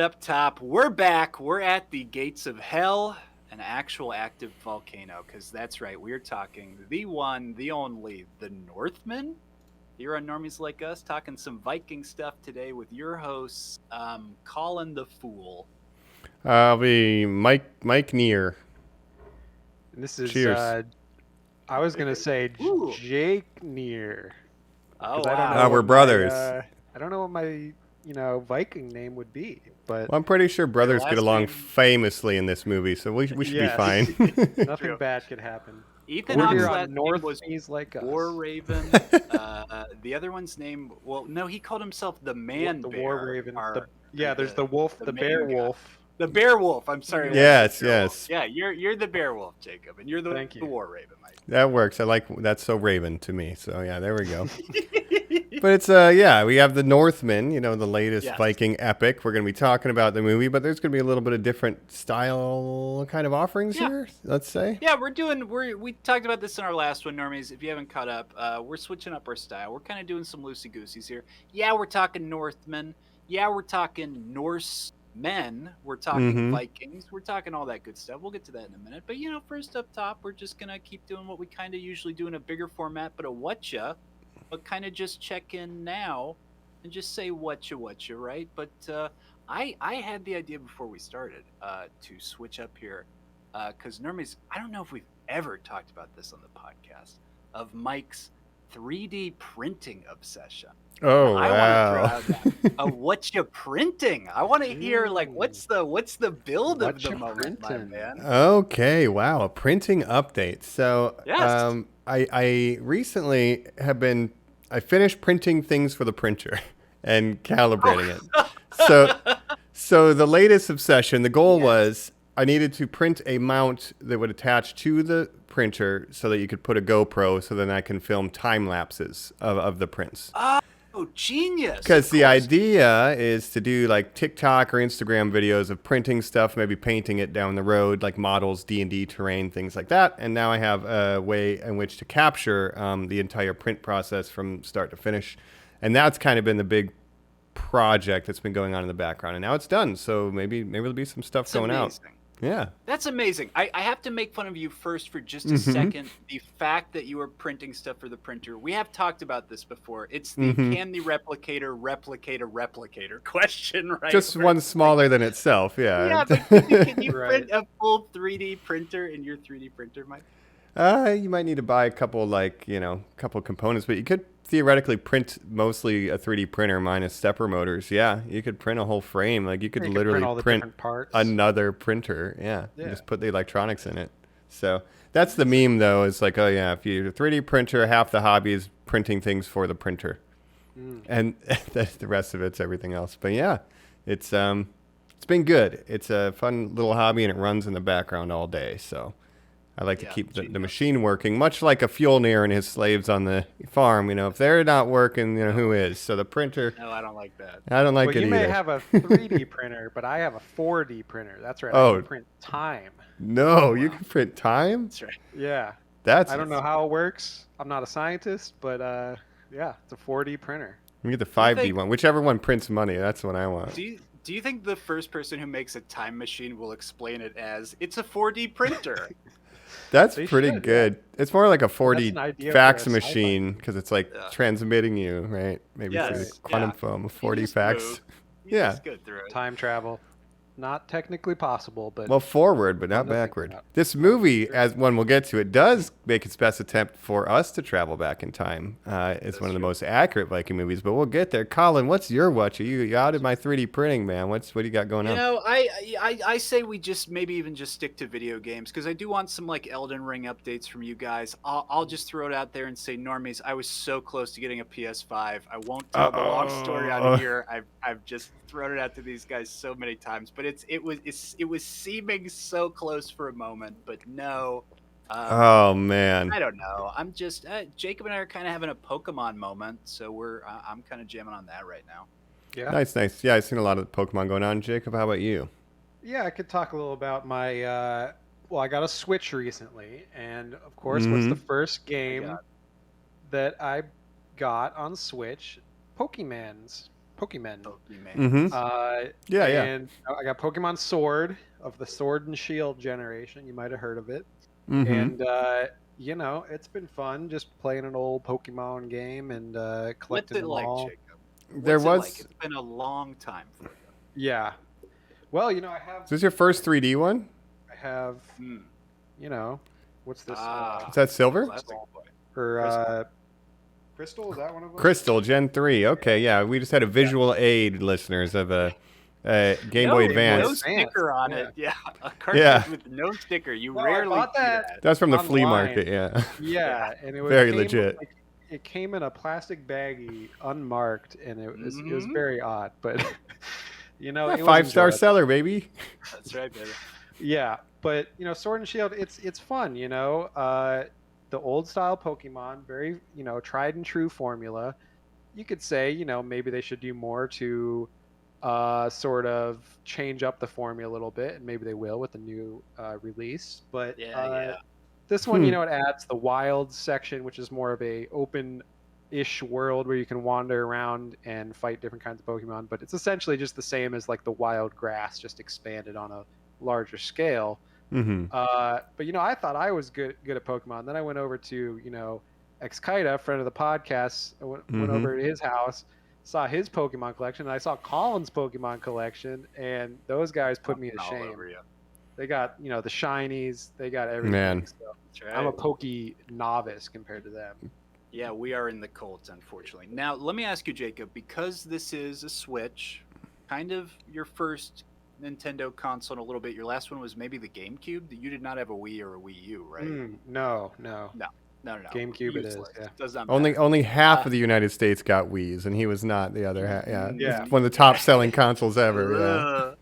up top. We're back. We're at the gates of hell, an actual active volcano, because that's right. We're talking the one, the only, the Northman. Here on Normies Like Us, talking some Viking stuff today with your hosts, Colin the Fool. I'll be Mike Neer. This is Cheers. I was gonna say Ooh. Jake Neer. Oh, I don't know wow. We're what brothers. I don't know what my Viking name would be, but Well, I'm pretty sure brothers last get along name- famously in this movie, so we should be Yes. fine. nothing True. bad could happen. Ethan We're Hawke's here last on name was Normies Like Us. War Raven. The other one's name, well, no, he called himself the Man the Bear. War Raven. or There's the wolf, the the main bear guy. wolf. The Bear Wolf. I'm sorry. Yes, Bear Wolf. yes. Yeah, you're the Bear Wolf, Jacob, and you're Thank the you. War Raven, Mike. That works. I like that's so Raven to me. So yeah, there we go. But it's we have the Northman, the latest Yes. Viking epic. We're going to be talking about the movie, but there's going to be a little bit of different style kind of offerings here, let's say. Yeah, we talked about this in our last one, Normies. If you haven't caught up, we're switching up our style. We're kind of doing some loosey-gooseys here. Yeah, we're talking Northmen. Yeah, we're talking Norse men. We're talking Vikings. We're talking all that good stuff. We'll get to that in a minute. But, first up top, we're just going to keep doing what we kind of usually do in a bigger format, but a whatcha. But kind of just check in now and just say whatcha, right? But I had the idea before we started to switch up here because Normies, I don't know if we've ever talked about this on the podcast, of Mike's 3D printing obsession. Oh, I wow. want to throw out that. What you printing? I want to hear what's the build of the moment, my man. Okay, wow, a printing update. So, Yes. I recently I finished printing things for the printer and calibrating it. So the latest obsession, the goal was I needed to print a mount that would attach to the printer so that you could put a GoPro so then I can film time lapses of the prints. Oh, genius. Because the idea is to do like TikTok or Instagram videos of printing stuff, maybe painting it down the road, like models, D&D terrain, things like that. And now I have a way in which to capture the entire print process from start to finish. And that's kind of been the big project that's been going on in the background. And now it's done. So maybe there'll be some stuff going out. Yeah. That's amazing. I have to make fun of you first for just a second. The fact that you are printing stuff for the printer. We have talked about this before. It's the can the replicator replicate a replicator question, right? Just one smaller than itself, yeah. Yeah, but can you print a full 3D printer in your 3D printer, Mike? You might need to buy a couple components, but you could theoretically print mostly a 3D printer minus stepper motors. Yeah, you could print a whole frame. Like you could literally print another printer. Yeah, you just put the electronics in it. So that's the meme, though. It's like, oh yeah, if you 3D printer, half the hobby is printing things for the printer, and the rest of it's everything else. But yeah, it's been good. It's a fun little hobby, and it runs in the background all day. So. I like to keep the machine working, much like a Fjolnir and his slaves on the farm. If they're not working, who is? So the printer. No, I don't like that. I don't like it either. You may have a 3D printer, but I have a 4D printer. That's right. I can print time. No, you can print time? That's right. Yeah. I don't know how it works. I'm not a scientist, but it's a 4D printer. You get the 5D one. Whichever one prints money, that's what I want. Do you think the first person who makes a time machine will explain it as it's a 4D printer? That's pretty good. Yeah. It's more like a 4D fax machine because it's like transmitting you, right? Maybe through the quantum foam, a 4D fax. Just go through it. Time travel. Not technically possible, but... Well, forward, but not backward. This movie, as one will get to, it does make its best attempt for us to travel back in time. It's one of the most accurate Viking movies, but we'll get there. Colin, what's your watch? You outed my 3D printing, man. What do you got going on? I say we just maybe even just stick to video games, because I do want some like Elden Ring updates from you guys. I'll just throw it out there and say, Normies, I was so close to getting a PS5. I won't tell the long story out here. I've just thrown it out to these guys so many times, but it was seeming so close for a moment, but no. Oh man, I don't know. I'm just Jacob and I are kind of having a Pokemon moment, so I'm kind of jamming on that right now. Yeah, nice. Yeah, I've seen a lot of Pokemon going on. Jacob, how about you? Yeah, I could talk a little about my. I got a Switch recently, and of course, what's the first game that I got on Switch? Pokemans. Pokemon. Mm-hmm. Yeah. And I got Pokemon Sword of the Sword and Shield generation. You might have heard of it. Mm-hmm. And it's been fun just playing an old Pokemon game and collecting them all. Jacob? It's been a long time for you. Yeah. Well, I have. Is this your first 3D one? I have. What's this? Is that silver? Or Crystal? Is that one of them? Crystal Gen 3. Okay, yeah. We just had a visual aid, listeners, of a Game Boy Advance. No sticker on it. Yeah, a cartridge with no sticker. You rarely bought that. That's from the online. flea market. Yeah. Yeah, and it was very legit. It came in a plastic baggie, unmarked, and it was very odd, but it was 5-star seller, baby. That's right, baby. Yeah, but Sword and Shield, it's fun. The old style Pokemon, very tried and true formula. You could say maybe they should do more to sort of change up the formula a little bit, and maybe they will with the new release. But this one, it adds the wild section, which is more of a open-ish world where you can wander around and fight different kinds of Pokemon. But it's essentially just the same as like the wild grass, just expanded on a larger scale. Mm-hmm. But I thought I was good at Pokemon. Then I went over to Xkita, friend of the podcast. I went over to his house, saw his Pokemon collection, and I saw Colin's Pokemon collection, and those guys put me to shame. They got the shinies, they got everything. Man. So I'm a Poke novice compared to them. Yeah, we are in the cult, unfortunately. Now, let me ask you, Jacob, because this is a Switch, kind of your first Nintendo console in a little bit. Your last one was maybe the GameCube. You did not have a Wii or a Wii U, right? No. Useless. GameCube it is. Yeah. Does not matter. Only half of the United States got Wii's, and he was not the other half. Yeah, Yeah. It's one of the top selling consoles ever. Yeah.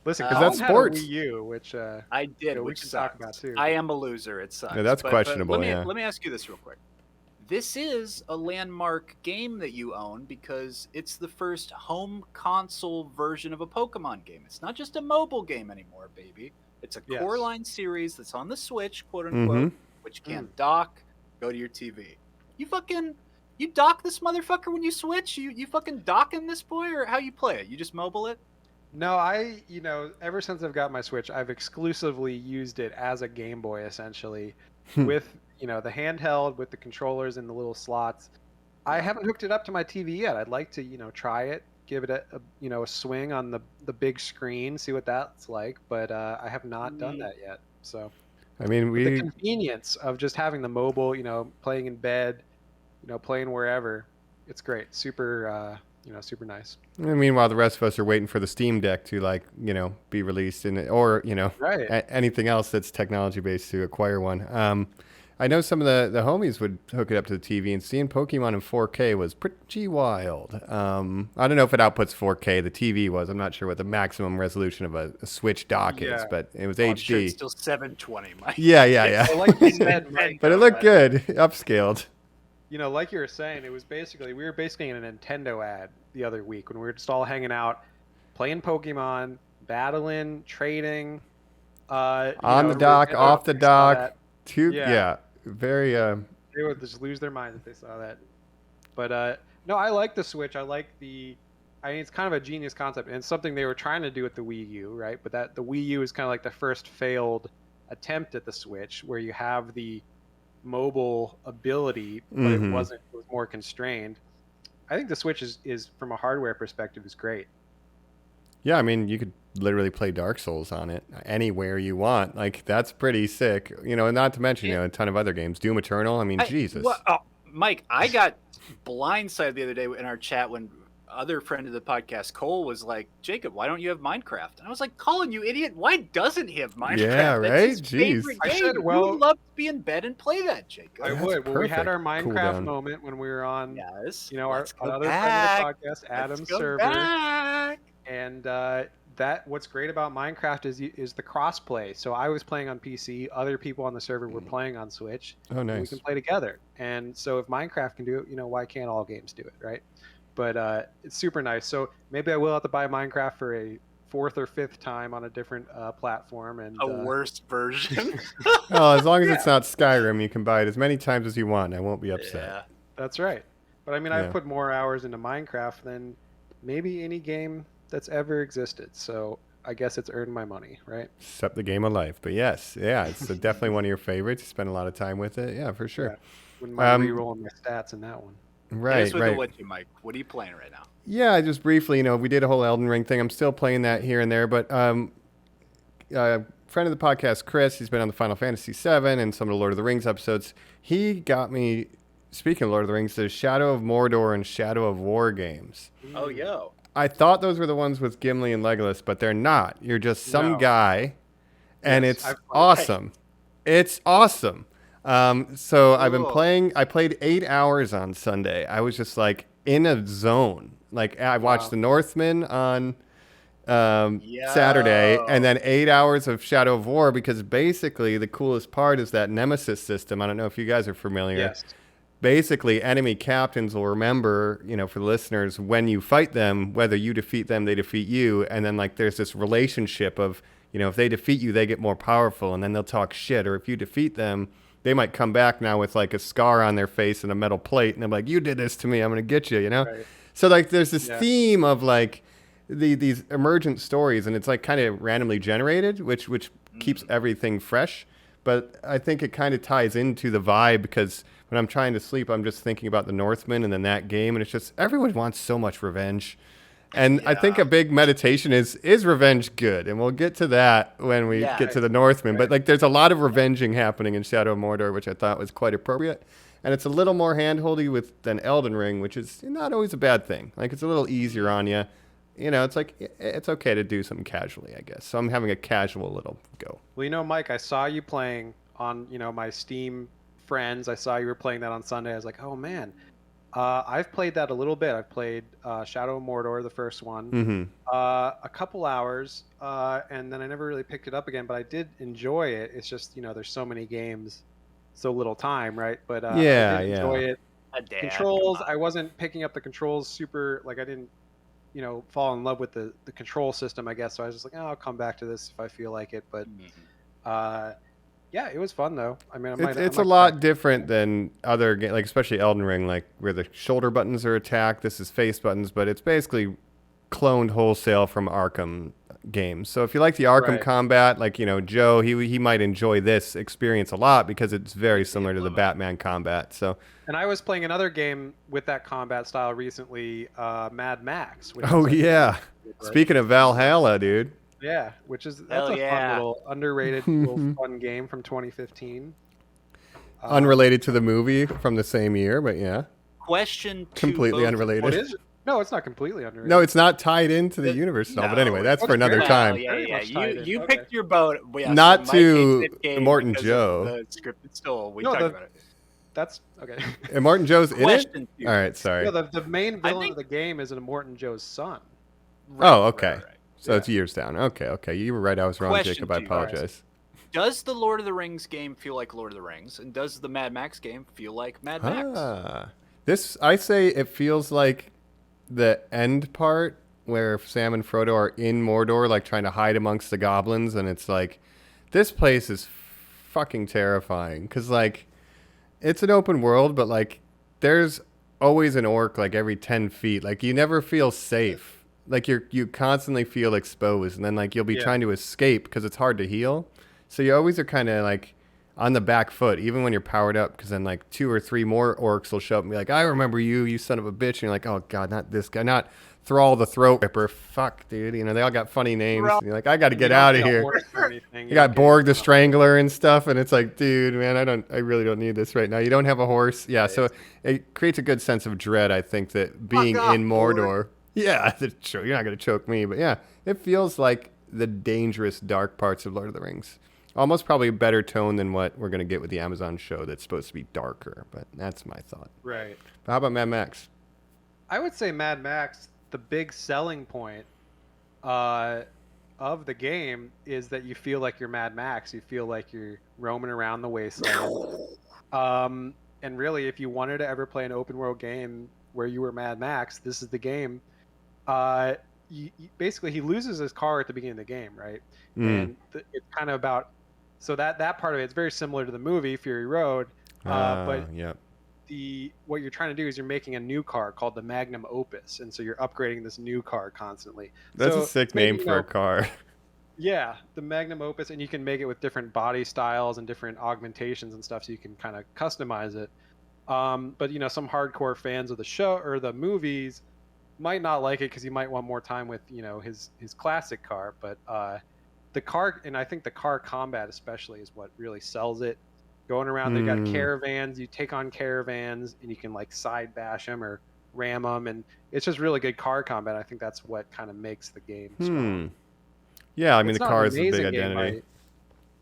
Listen, because that's sports. Had a Wii U, which I did, we which can sucks. talk about too. I am a loser. It sucks. Yeah, that's questionable. Let me ask you this real quick. This is a landmark game that you own because it's the first home console version of a Pokemon game. It's not just a mobile game anymore, baby. It's a core line series that's on the Switch, quote unquote, which can dock, go to your TV. You dock this motherfucker when you switch? You fucking docking this boy, or how you play it? You just mobile it? No, ever since I've got my Switch, I've exclusively used it as a Game Boy, essentially, with the handheld with the controllers and the little slots. I haven't hooked it up to my TV yet. I'd like to try it, give it a swing on the big screen, see what that's like. But I have not done that yet. So, I mean, the convenience of just having the mobile, playing in bed, playing wherever, it's great. Super, super nice. And meanwhile, the rest of us are waiting for the Steam Deck to be released or anything else that's technology based to acquire one. I know some of the homies would hook it up to the TV, and seeing Pokemon in 4K was pretty wild. I don't know if it outputs 4K. The TV was. I'm not sure what the maximum resolution of a Switch dock is, but it was HD. I'm sure it's still 720, Mike. Yeah. So like you said, Mike, but it looked good, upscaled. Like you were saying, we were basically in a Nintendo ad the other week when we were just all hanging out, playing Pokemon, battling, trading. On the dock, off the dock. Very. They would just lose their mind if they saw that. But no, I like the Switch. I mean, it's kind of a genius concept, and it's something they were trying to do with the Wii U, right? But the Wii U is kind of like the first failed attempt at the Switch, where you have the mobile ability, but it was more constrained. I think the Switch is from a hardware perspective is great. Yeah, I mean, you could literally play Dark Souls on it anywhere you want. That's pretty sick. And not to mention, a ton of other games. Doom Eternal. I mean, Jesus. Mike, I got blindsided the other day in our chat when other friend of the podcast, Cole, was like, Jacob, why don't you have Minecraft? And I was like, Colin, you idiot. Why doesn't he have Minecraft? Yeah, right? That's his Jeez. favorite game. You would love to be in bed and play that, Jacob. I would. Well, we had our Minecraft moment when we were on, our other friend of the podcast, Adam's server. Back. And what's great about Minecraft is the crossplay. So I was playing on PC, other people on the server were playing on Switch. Oh, nice. We can play together. And so if Minecraft can do it, why can't all games do it, right? But it's super nice. So maybe I will have to buy Minecraft for a 4th or 5th time on a different platform. And a worse version. Oh, as long as it's not Skyrim, you can buy it as many times as you want. I won't be upset. Yeah. That's right. But I mean, I've put more hours into Minecraft than maybe any game that's ever existed. So I guess it's earned my money, right? Except the game of life. But yes, yeah, it's definitely one of your favorites. You spend a lot of time with it. Yeah, for sure. Yeah. Wouldn't mind re-rolling my stats in that one. Right, right. What you, Mike? What are you playing right now? Yeah, just briefly, we did a whole Elden Ring thing. I'm still playing that here and there, but friend of the podcast, Chris, he's been on the Final Fantasy VII and some of the Lord of the Rings episodes. He got me, speaking of Lord of the Rings, the Shadow of Mordor and Shadow of War games. Oh, yo. I thought those were the ones with Gimli and Legolas, but they're not. You're just some guy, and it's awesome. It's awesome. So I've been playing. I played 8 hours on Sunday. I was just like in a zone. Like I watched the Northman on Saturday, and then 8 hours of Shadow of War, because basically the coolest part is that Nemesis system. I don't know if you guys are familiar. Yes. Basically, enemy captains will remember, for the listeners, when you fight them, whether you defeat them, they defeat you. And then, there's this relationship of, if they defeat you, they get more powerful, and then they'll talk shit. Or if you defeat them, they might come back now with, a scar on their face and a metal plate. And they're like, you did this to me, I'm going to get you, Right. So, there's this theme of, these emergent stories, and it's, kind of randomly generated, which keeps everything fresh. But I think it kind of ties into the vibe, because when I'm trying to sleep, I'm just thinking about the Northman and then that game. And it's just, everyone wants so much revenge. And I think a big meditation is revenge good? And we'll get to that when we get to the Northman. Right. But there's a lot of revenging happening in Shadow of Mordor, which I thought was quite appropriate. And it's a little more handholdy than Elden Ring, which is not always a bad thing. It's a little easier on you. It's it's okay to do something casually, I guess. So I'm having a casual little go. Well, Mike, I saw you playing on, my Steam friends. I saw you were playing that on Sunday. I was like, oh man, I've played that a little bit. I've played Shadow of Mordor, the first one, a couple hours, and then I never really picked it up again. But I did enjoy it. It's just there's so many games, so little time, right? But I did enjoy it. Controls, I wasn't picking up the controls super. I didn't fall in love with the control system, I guess. So I was just like, I'll come back to this if I feel like it. But yeah, it was fun though. I mean, it's a lot different than other games, especially Elden Ring, where the shoulder buttons are attacked. This is face buttons, but it's basically cloned wholesale from Arkham games. So if you like the Arkham combat, Joe, he might enjoy this experience a lot, because it's very similar to the Batman combat. So. And I was playing another game with that combat style recently, Mad Max. Speaking of Valhalla, dude. Yeah, that's a fun little underrated, little fun game from 2015. Unrelated to the movie from the same year, but yeah. Question completely unrelated. What is it? No, it's not completely unrelated. No, it's not tied into the universe at all. But anyway, that's for another time. Yeah. You picked your boat. Not to Immortan Joe. The scripted story. We talked about it. That's okay. Immortan Joe's in it? All right, sorry. No, the main villain of the game is Immortan Joe's son. Okay. So it's years down. Okay. You were right. I was wrong, Jacob. I apologize. Does the Lord of the Rings game feel like Lord of the Rings? And does the Mad Max game feel like Mad Max? I say it feels like the end part where Sam and Frodo are in Mordor, trying to hide amongst the goblins. And it's this place is fucking terrifying. Because, it's an open world, but, there's always an orc, every 10 feet. You never feel safe. You constantly feel exposed, and then you'll be trying to escape because it's hard to heal. So you always are kind of on the back foot, even when you're powered up, because then 2 or 3 more orcs will show up and be like, I remember you, you son of a bitch. And you're like, oh God, not this guy, not Thrall the Throat Ripper. Fuck, dude. They all got funny names. And you're like, I got to get out of here. You got Borg the Strangler and stuff, and it's like, dude, man, I really don't need this right now. You don't have a horse. Yeah, so it creates a good sense of dread, I think, that being in Mordor. Yeah, you're not going to choke me, but yeah, it feels like the dangerous, dark parts of Lord of the Rings. Almost probably a better tone than what we're going to get with the Amazon show that's supposed to be darker, but that's my thought. Right. But how about Mad Max? I would say Mad Max, the big selling point of the game is that you feel like you're Mad Max. You feel like you're roaming around the wasteland. And really, if you wanted to ever play an open world game where you were Mad Max, this is the game. Basically, he loses his car at the beginning of the game, right? And it's kind of about... So that part of it, it's very similar to the movie Fury Road, but what you're trying to do is you're making a new car called the Magnum Opus, and so you're upgrading this new car constantly. That's a sick name for a car. Yeah, the Magnum Opus, and you can make it with different body styles and different augmentations and stuff, so you can kind of customize it. But some hardcore fans of the show or the movies might not like it because you might want more time with his classic car. But the car, and I think the car combat especially, is what really sells it. Going around, they got caravans. You take on caravans, and you can like side bash them or ram them, and it's just really good car combat. I think that's what kind of makes the game strong. Yeah, I mean the car is a big identity.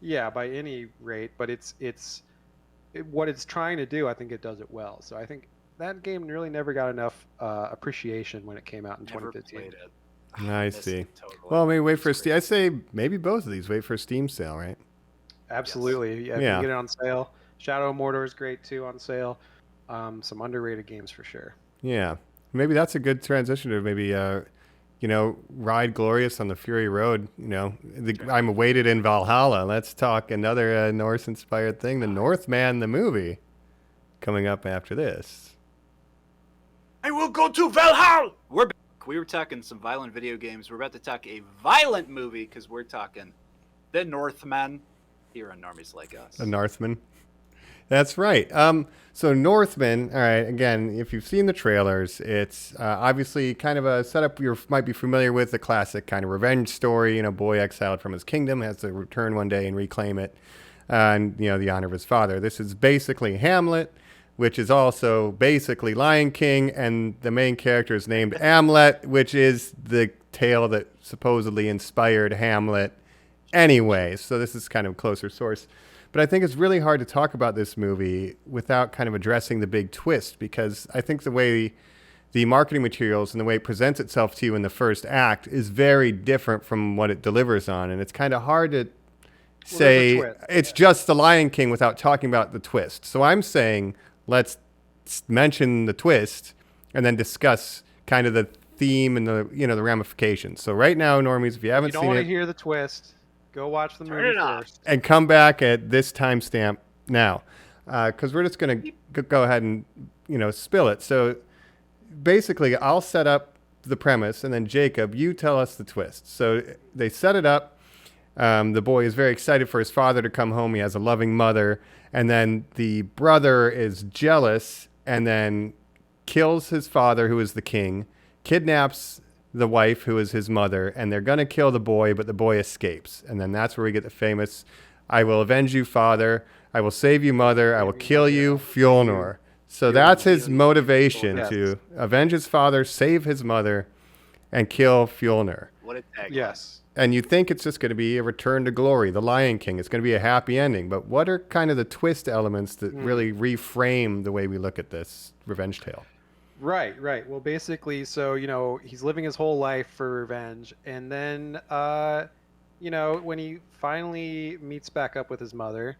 By any rate, but what it's trying to do. I think it does it well. So I think that game really never got enough appreciation when it came out in 2015. Played it. I see. Totally. Well, maybe wait for Steam. I say maybe both of these. Wait for a Steam sale, right? Absolutely. Yes. Yeah, you can get it on sale. Shadow of Mordor is great too on sale. Some underrated games for sure. Yeah, maybe that's a good transition to maybe ride glorious on the Fury Road. I'm awaited in Valhalla. Let's talk another Norse-inspired thing, the Northman, the movie, coming up after this. I will go to Valhalla. We're back. We were talking some violent video games. We're about to talk a violent movie because we're talking the Northman here on Normies Like Us. The Northman. That's right. So Northman, all right, again, if you've seen the trailers, it's obviously kind of a setup you might be familiar with, the classic kind of revenge story. Boy exiled from his kingdom has to return one day and reclaim it, and, the honor of his father. This is basically Hamlet, which is also basically Lion King, and the main character is named Amlet, which is the tale that supposedly inspired Hamlet anyway. So this is kind of a closer source. But I think it's really hard to talk about this movie without kind of addressing the big twist, because I think the way the marketing materials and the way it presents itself to you in the first act is very different from what it delivers on. And it's kind of hard to say it's just the Lion King without talking about the twist. So I'm saying let's mention the twist and then discuss kind of the theme and the ramifications. So right now, Normies, if you haven't seen it, you don't want to hear the twist, go watch the movie first. And come back at this timestamp now, because we're just going to go ahead and, spill it. So basically, I'll set up the premise, and then Jacob, you tell us the twist. So they set it up. The boy is very excited for his father to come home. He has a loving mother. And then the brother is jealous and then kills his father, who is the king, kidnaps the wife, who is his mother, and they're going to kill the boy, but the boy escapes. And then that's where we get the famous, I will avenge you, father. I will save you, mother. I will kill you, Fjolnir. So that's his motivation, to avenge his father, save his mother, and kill Fjolnir. What a tagline. Yes. And you think it's just going to be a return to glory, the Lion King. It's going to be a happy ending. But what are kind of the twist elements that really reframe the way we look at this revenge tale? Right. Well, basically, so, he's living his whole life for revenge. And then, when he finally meets back up with his mother,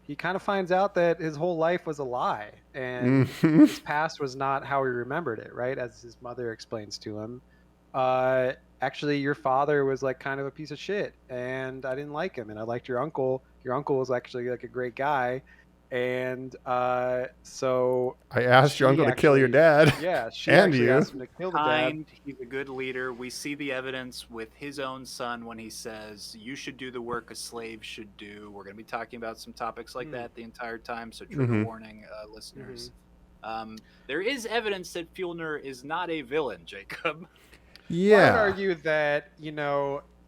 he kind of finds out that his whole life was a lie. And his past was not how he remembered it, right? As his mother explains to him. Actually, your father was like kind of a piece of shit, and I didn't like him, and I liked your uncle. Your uncle was actually like a great guy, and so I asked your uncle to kill your dad. Yeah, she and actually you. asked him to kill the dad. He's a good leader. We see the evidence with his own son when he says, "You should do the work a slave should do." We're going to be talking about some topics like that the entire time, so trigger warning, listeners. There is evidence that Fjolnir is not a villain, Jacob. Yeah. I would argue that,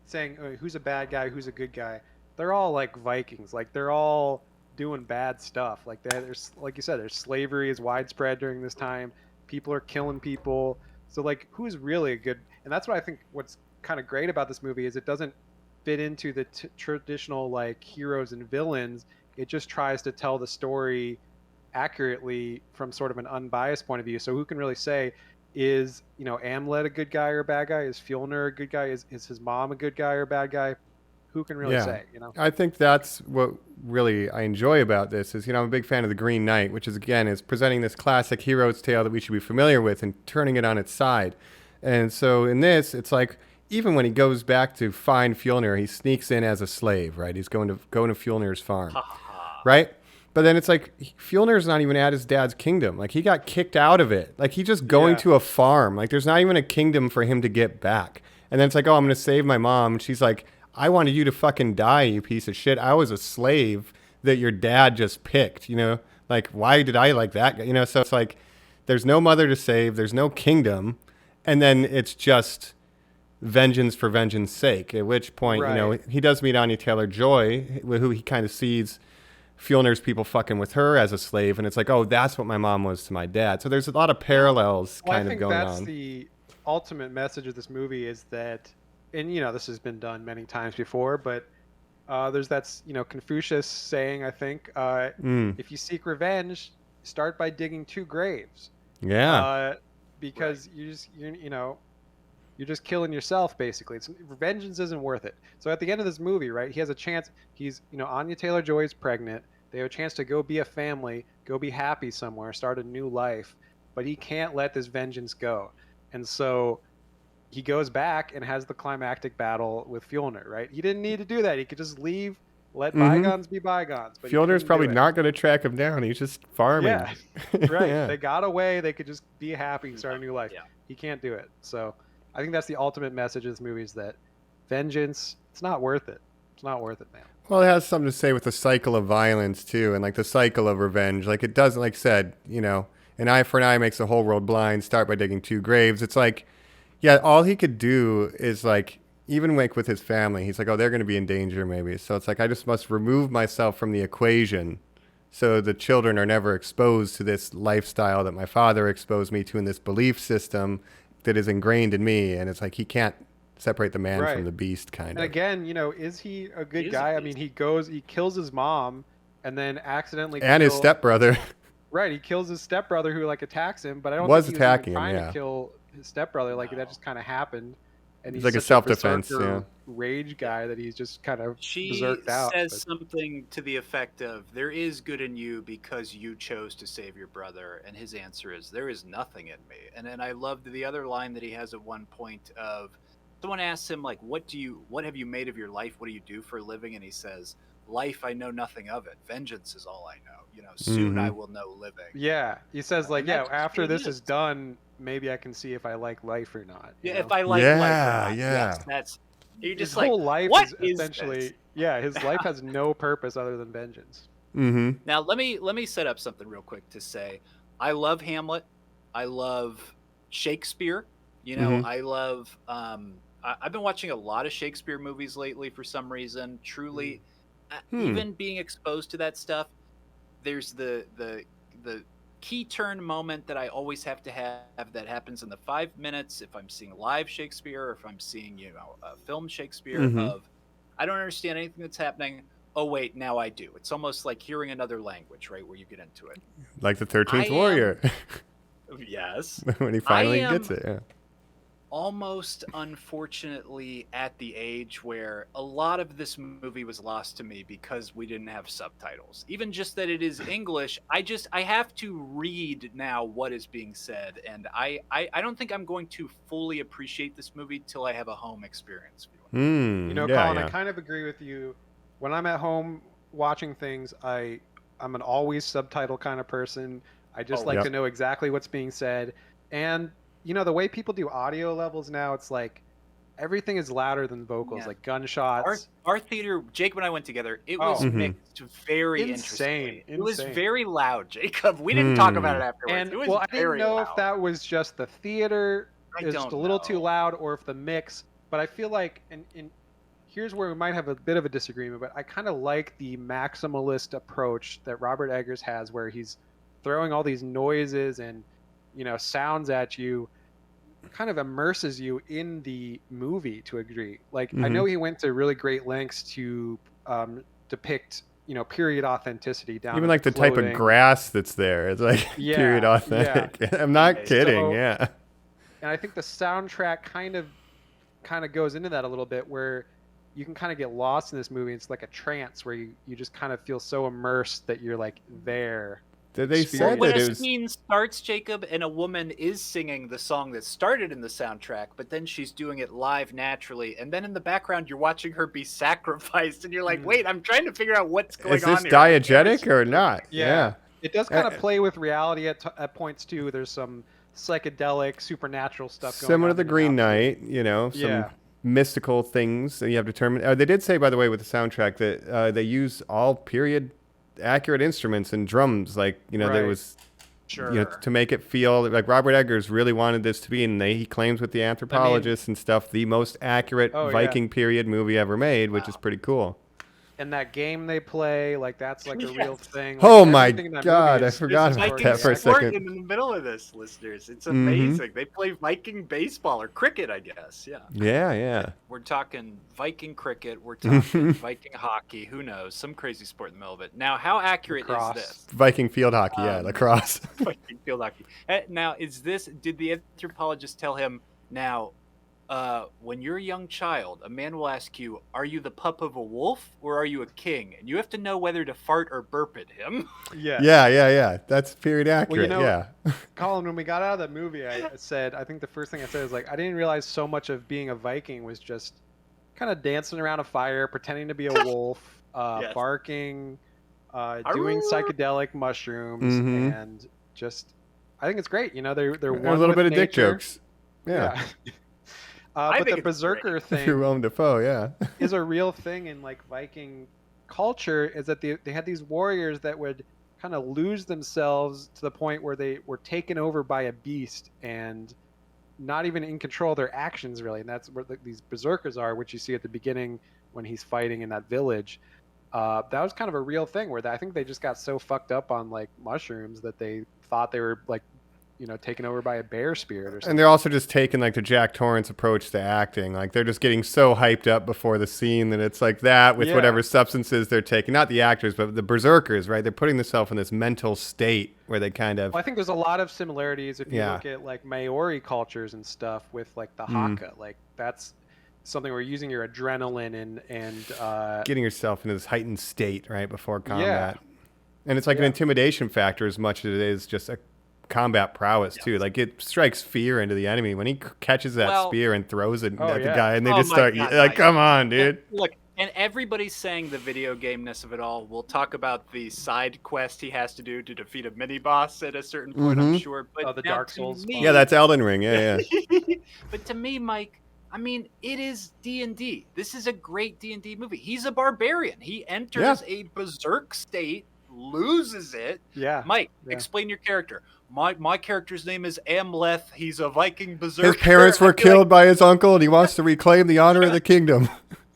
saying who's a bad guy, who's a good guy, they're all like Vikings. Like, they're all doing bad stuff. Like, there's, like you said, there's slavery is widespread during this time. People are killing people. So, like, who's really a good... And that's what I think what's kind of great about this movie is it doesn't fit into the traditional, like, heroes and villains. It just tries to tell the story accurately from sort of an unbiased point of view. So who can really say... Is, Amlet a good guy or a bad guy? Is Fjolnir a good guy? Is his mom a good guy or a bad guy? Who can really say, I think that's what really I enjoy about this is, I'm a big fan of The Green Knight, which is, again, is presenting this classic hero's tale that we should be familiar with and turning it on its side. And so in this, it's like, even when he goes back to find Fjolnir, he sneaks in as a slave, right? He's going to Fjolnir's farm, right? But then it's like Fjolnir's not even at his dad's kingdom. Like he got kicked out of it. Like he's just going to a farm. Like there's not even a kingdom for him to get back. And then it's like, oh, I'm going to save my mom. And she's like, I wanted you to fucking die, you piece of shit. I was a slave that your dad just picked, you know? Like, why did I like that guy? You know, so it's like, there's no mother to save. There's no kingdom. And then it's just vengeance for vengeance sake. At which point, you know, he does meet Anya Taylor-Joy, who he kind of sees Fjolnir's people fucking with her as a slave. And it's like, oh, that's what my mom was to my dad. So there's a lot of parallels kind of going on. I think that's the ultimate message of this movie is that, and, you know, this has been done many times before, but there's that, you know, Confucius saying, I think, if you seek revenge, start by digging 2 graves. Yeah. Because you're just killing yourself, basically. Vengeance isn't worth it. So at the end of this movie, right, he has a chance. He's, you know, Anya Taylor-Joy is pregnant. They have a chance to go be a family, go be happy somewhere, start a new life. But he can't let this vengeance go. And so he goes back and has the climactic battle with Fjolnir, right? He didn't need to do that. He could just leave, let bygones be bygones. But Fjolnir's probably not going to track him down. He's just farming. Yeah, right. Yeah. They got away. They could just be happy and start a new life. Yeah. He can't do it. So I think that's the ultimate message of this movie is that vengeance, it's not worth it. It's not worth it, man. Well, it has something to say with the cycle of violence, too, and like the cycle of revenge. Like it doesn't, like said, you know, an eye for an eye makes the whole world blind. Start by digging 2 graves. It's like, yeah, all he could do is like, even like with his family, he's like, oh, they're going to be in danger maybe. So it's like, I just must remove myself from the equation so the children are never exposed to this lifestyle that my father exposed me to in this belief system that is ingrained in me. And it's like, he can't separate the man from the beast, kind of. And again, you know, is he a good guy? I mean, he kills his mom and then accidentally his stepbrother. Right, he kills his stepbrother who like attacks him, but I don't think he was attacking trying him, to kill his stepbrother. Like that just kind of happened. And he's like a self-defense, rage guy that he's just kind of berserked out. She says something to the effect of, there is good in you because you chose to save your brother. And his answer is, there is nothing in me. And then I loved the other line that he has at one point of, someone asks him, like, what have you made of your life? What do you do for a living? And he says, life, I know nothing of it. Vengeance is all I know. You know, soon I will know living. Yeah. He says, like, after this is done, maybe I can see if I like life or not. Yeah, if I like life or not. Yes, that's, you're just his like, whole life what is essentially this? Yeah, his life has no purpose other than vengeance. Now let me set up something real quick to say, I love Hamlet, I love Shakespeare, you know, I love I've been watching a lot of Shakespeare movies lately for some reason. Truly, even being exposed to that stuff, there's the key turn moment that I always have to have that happens in the 5 minutes if I'm seeing live Shakespeare or if I'm seeing, you know, a film Shakespeare of, I don't understand anything that's happening. Oh, wait, now I do. It's almost like hearing another language, right, where you get into it. Like the 13th Warrior. Yes. When he finally gets it, yeah. Almost unfortunately at the age where a lot of this movie was lost to me because we didn't have subtitles. Even just that it is English, I have to read now what is being said, and I don't think I'm going to fully appreciate this movie till I have a home experience. You know, Colin, I kind of agree with you. When I'm at home watching things, I'm an always subtitle kind of person. I just like to know exactly what's being said. And you know, the way people do audio levels now, it's like everything is louder than vocals, like gunshots. Our theater, Jacob and I went together. It was mixed very interesting. It was very loud, Jacob. We didn't talk about it afterwards. And it was I didn't know if that was just the theater is just a little too loud or if the mix. But I feel like, and here's where we might have a bit of a disagreement, but I kind of like the maximalist approach that Robert Eggers has, where he's throwing all these noises and, you know, sounds at you, kind of immerses you in the movie to a degree. Like, I know he went to really great lengths to depict, you know, period authenticity down. Even like the type of grass that's there. It's like period authentic. Yeah. I'm not kidding. And I think the soundtrack kind of goes into that a little bit, where you can kind of get lost in this movie. It's like a trance where you just kind of feel so immersed that you're like there. They said when that a it was... scene starts, Jacob, and a woman is singing the song that started in the soundtrack, but then she's doing it live naturally, and then in the background you're watching her be sacrificed, and you're like, wait, I'm trying to figure out what's going on here. Is this diegetic or not? Yeah. It does kind of play with reality at points too. There's some psychedelic, supernatural stuff going on. Similar to the Green Knight, some mystical things that you have determined. They did say, by the way, with the soundtrack that they use all period accurate instruments and drums, like there was to make it feel like Robert Eggers really wanted this to be, and he claims with the anthropologists and stuff, the most accurate Viking period movie ever made, which is pretty cool. And that game they play, like that's like a real thing. Like, oh my God, I forgot about that for a second. In the middle of this, listeners, it's amazing. They play Viking baseball or cricket, I guess. Yeah. We're talking Viking cricket. We're talking Viking hockey. Who knows? Some crazy sport in the middle of it. Now, how accurate is this? Viking field hockey, lacrosse. Viking field hockey. Now, did the anthropologist tell him, now, when you're a young child, a man will ask you, are you the pup of a wolf or are you a king? And you have to know whether to fart or burp at him. Yeah. That's period accurate. Colin, when we got out of that movie, I think the first thing I said was like, I didn't realize so much of being a Viking was just kind of dancing around a fire, pretending to be a wolf, barking, doing psychedelic mushrooms, and just, I think it's great. They're one a little bit of nature. dick jokes. Yeah. But the berserker thing, Willem Dafoe, is a real thing in like Viking culture. Is that they had these warriors that would kind of lose themselves to the point where they were taken over by a beast and not even in control of their actions really. And that's where these berserkers are, which you see at the beginning when he's fighting in that village. That was kind of a real thing where I think they just got so fucked up on like mushrooms that they thought they were like, taken over by a bear spirit or something. And they're also just taking like the Jack Torrance approach to acting. Like they're just getting so hyped up before the scene that it's like that with whatever substances they're taking. Not the actors, but the berserkers, right? They're putting themselves in this mental state where they kind of... Well, I think there's a lot of similarities if you look at like Maori cultures and stuff with like the haka. Like that's something where you're using your adrenaline and getting yourself into this heightened state, right, before combat. And it's like an intimidation factor as much as it is just a combat prowess too. Like it strikes fear into the enemy when he catches that spear and throws it at the guy, and they just start come on, dude. Look, and everybody's saying the video game-ness of it all. We'll talk about the side quest he has to do to defeat a mini boss at a certain point, I'm sure. But the Dark Souls. That's Elden Ring. Yeah. But to me, Mike, I mean, it is D&D. This is a great D&D movie. He's a barbarian. He enters a berserk state, loses it. Mike, explain your character. My character's name is Amleth. He's a Viking berserker. His parents were killed by his uncle, and he wants to reclaim the honor of the kingdom.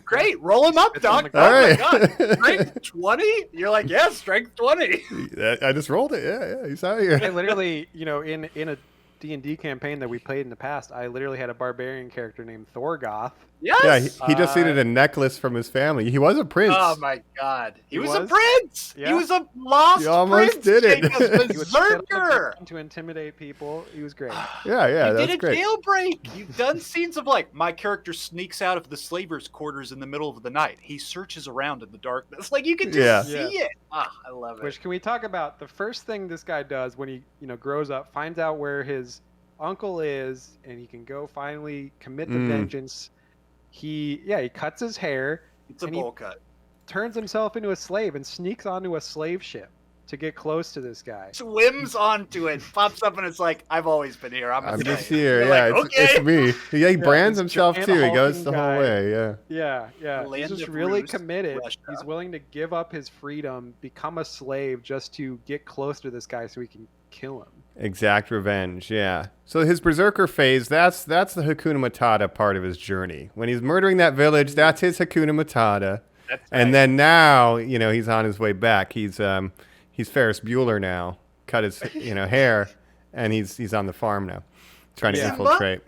Great, roll him up, Doc. All right. My God. Strength 20? You're like, strength 20. I just rolled it. Yeah, he's out here. I literally, in a D&D campaign that we played in the past, I literally had a barbarian character named Thorgoth. Yes. Yeah, he just needed a necklace from his family. He was a prince. Oh my God, he was a prince. Yeah. He was a lost. He almost did it. He was berserker to intimidate people. He was great. Yeah, that's great. You did a jailbreak. You've done scenes of like my character sneaks out of the slavers' quarters in the middle of the night. He searches around in the darkness. Like you can just see it. I love it. Which, can we talk about the first thing this guy does when he grows up, finds out where his uncle is, and he can go finally commit the vengeance. He cuts his hair. It's a bowl cut. Turns himself into a slave and sneaks onto a slave ship to get close to this guy. Swims onto it, pops up, and it's like, I've always been here. I'm just here. It's me. He brands himself too. He goes the whole way. Yeah. He's just really committed. He's willing to give up his freedom, become a slave just to get close to this guy so he can kill him. Exact revenge, yeah. So his berserker phase, that's the Hakuna Matata part of his journey. When he's murdering that village, that's his Hakuna Matata. And then now, he's on his way back. He's Ferris Bueller now. Cut his hair, and he's on the farm now, trying to infiltrate.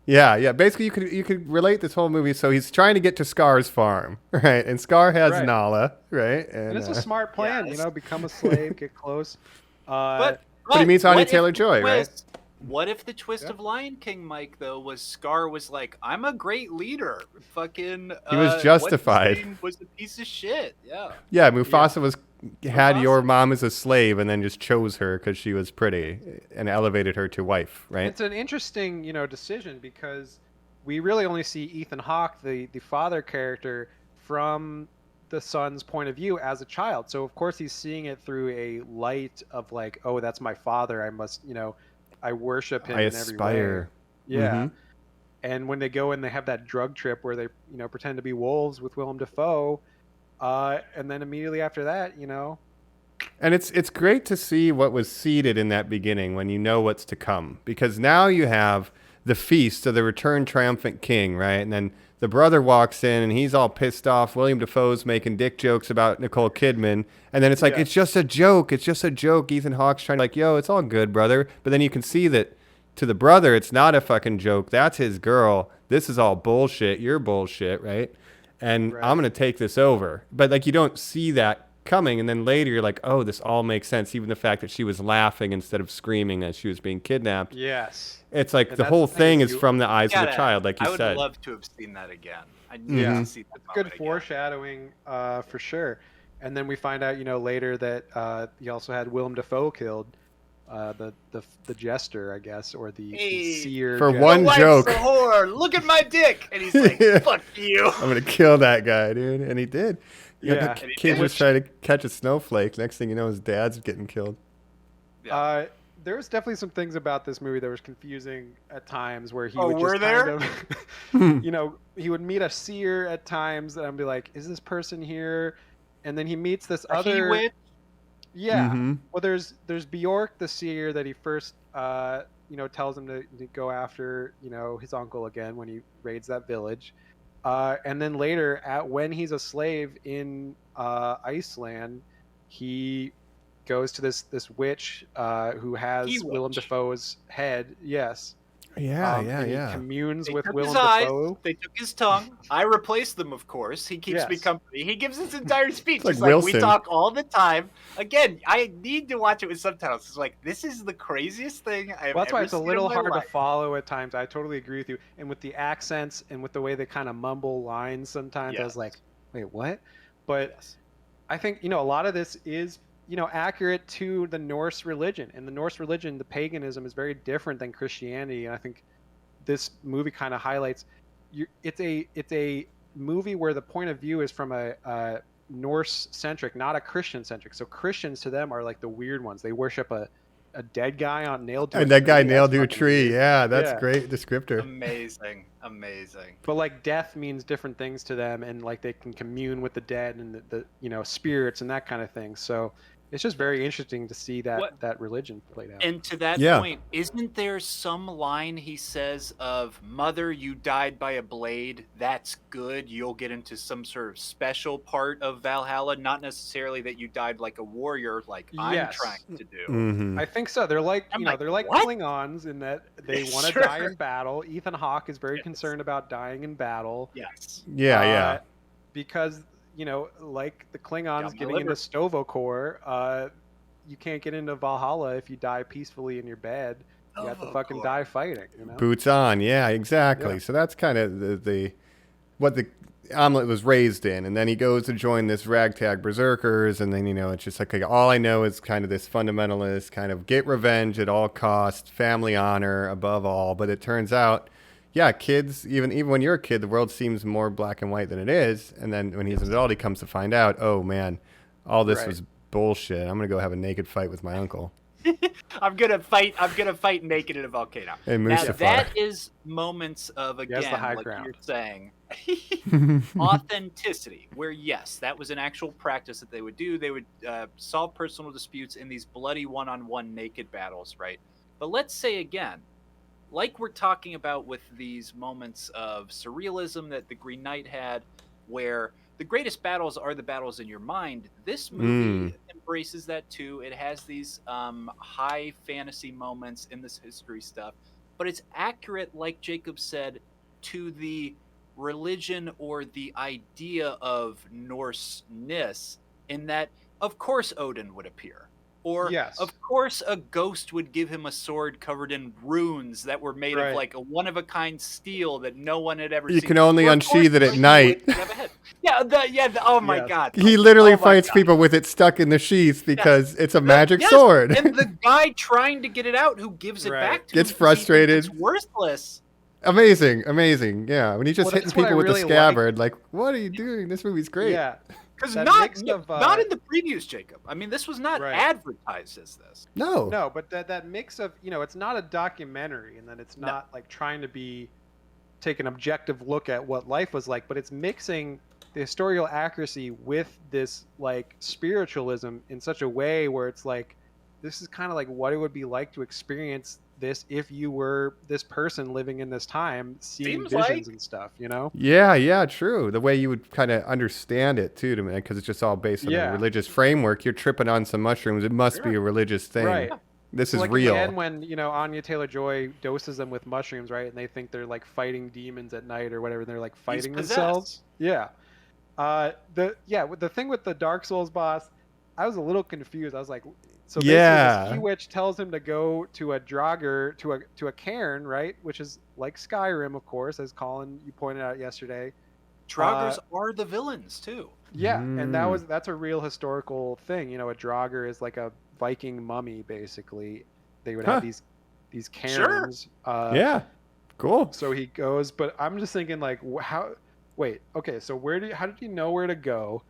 Yeah. Basically, you could relate this whole movie. So he's trying to get to Scar's farm, right? And Scar has Nala, right? And it's a smart plan, become a slave, get close. But he meets Anya Taylor-Joy, right? What if the twist of Lion King, Mike, though, was Scar was like, I'm a great leader. Fucking... he was justified. Was a piece of shit, Yeah, Mufasa was had your mom as a slave and then just chose her because she was pretty and elevated her to wife, right? It's an interesting, decision because we really only see Ethan Hawke, the father character, from the son's point of view as a child. So of course he's seeing it through a light of like, oh, that's my father. I must, I worship him in every way. Yeah. Mm-hmm. And when they go and they have that drug trip where they, pretend to be wolves with Willem Dafoe, and then immediately after that, And it's great to see what was seeded in that beginning when you know what's to come. Because now you have the feast of the returned triumphant king, right? And then the brother walks in and he's all pissed off. William Dafoe's making dick jokes about Nicole Kidman. And then it's like, It's just a joke. It's just a joke. Ethan Hawke's trying to like, yo, it's all good, brother. But then you can see that to the brother, it's not a fucking joke. That's his girl. This is all bullshit. You're bullshit, right? And I'm going to take this over. But like, you don't see that coming. And then later you're like, oh, this all makes sense. Even the fact that she was laughing instead of screaming as she was being kidnapped. Yes. It's like the whole thing is from the eyes of the child, like you said. I would love to have seen that again. I need to see that. It's good foreshadowing, for sure. And then we find out, later that he also had Willem Dafoe killed. The jester, I guess, or the seer. For one joke. The whore. Look at my dick. And he's like, fuck you. I'm going to kill that guy, dude. And he did. The kid was trying to catch a snowflake. Next thing you know, his dad's getting killed. Yeah. There was definitely some things about this movie that was confusing at times where he would just kind of, he would meet a seer at times and I'd be like, is this person here? And then he meets this other... He-witch? Yeah. Mm-hmm. Well, there's Bjork, the seer, that he first, tells him to go after, his uncle again when he raids that village. And then later, when he's a slave in Iceland, he goes to this witch who has Willem Dafoe's head. Yes. Yeah. He communes with Willem Dafoe. They took his tongue. I replaced them, of course. He keeps me company. He gives his entire speech. It's like we talk all the time. Again, I need to watch it with subtitles. It's like, this is the craziest thing I've ever seen. That's why it's a little hard to follow at times. I totally agree with you. And with the accents and with the way they kind of mumble lines sometimes, I was like, wait, what? But I think, a lot of this is accurate to the Norse religion. And the Norse religion, the paganism, is very different than Christianity. And I think this movie kind of highlights it's a movie where the point of view is from a Norse-centric, not a Christian-centric. So Christians to them are like the weird ones. They worship a dead guy nailed to a tree. And that guy nailed to a tree. Yeah, that's great descriptor. Amazing. But like death means different things to them, and like they can commune with the dead and the spirits and that kind of thing. So it's just very interesting to see that religion played out. And to that point, isn't there some line he says of, "Mother, you died by a blade. That's good. You'll get into some sort of special part of Valhalla. Not necessarily that you died like a warrior, like I'm trying to do." Mm-hmm. I think so. They're like, they're like Klingons in that they want to die in battle. Ethan Hawke is very concerned about dying in battle. Yes. Yeah. Because like the Klingons getting into Stovokor, you can't get into Valhalla if you die peacefully in your bed. You have to fucking die fighting. Boots on. Yeah, exactly. Yeah. So that's kind of what the omelet was raised in. And then he goes to join this ragtag berserkers. And then, it's just like all I know is kind of this fundamentalist kind of get revenge at all costs, family honor above all. But it turns out, kids, even when you're a kid, the world seems more black and white than it is. And then when he's an adult, he comes to find out, oh, man, all this was bullshit. I'm going to go have a naked fight with my uncle. I'm going to fight naked in a volcano. Hey, now, that is moments of, again, like you're saying, authenticity, where, yes, that was an actual practice that they would do. They would solve personal disputes in these bloody one-on-one naked battles, right? But let's say, again, like we're talking about with these moments of surrealism that the Green Knight had, where the greatest battles are the battles in your mind, this movie embraces that too. It has these high fantasy moments in this history stuff, but it's accurate, like Jacob said, to the religion or the idea of Norseness, in that, of course, Odin would appear. Or, of course, a ghost would give him a sword covered in runes that were made of like a one-of-a-kind steel that no one had ever seen. You can only unsheath it at night. Oh my God. He literally fights people with it stuck in the sheath because it's a magic sword. And the guy trying to get it out who gives it back to him gets frustrated. It's worthless. Amazing. Yeah, when he's just hitting people with the scabbard, like, what are you doing? This movie's great. Yeah. Because not in the previews, Jacob. I mean, this was not advertised as this. No, but that mix of, it's not a documentary, and then it's not like trying to take an objective look at what life was like, but it's mixing the historical accuracy with this like spiritualism in such a way where it's like, this is kind of like what it would be like to experience this if you were this person living in this time, seeing visions and stuff, Yeah, true. The way you would kind of understand it too, because it's just all based on a religious framework. You're tripping on some mushrooms. It must be a religious thing. Right. This is real. And when Anya Taylor-Joy doses them with mushrooms, right, and they think they're like fighting demons at night or whatever, and they're like fighting themselves. Yeah. The thing with the Dark Souls boss, I was a little confused. I was like, so basically this He-Witch tells him to go to a Draugr, to a cairn, right? Which is like Skyrim, of course, as Colin, you pointed out yesterday. Draugrs are the villains too. Yeah, and that's a real historical thing. A Draugr is like a Viking mummy, basically. They would have these cairns. Yeah, cool. So he goes, but I'm just thinking like, how? Wait, okay. So how did you know where to go?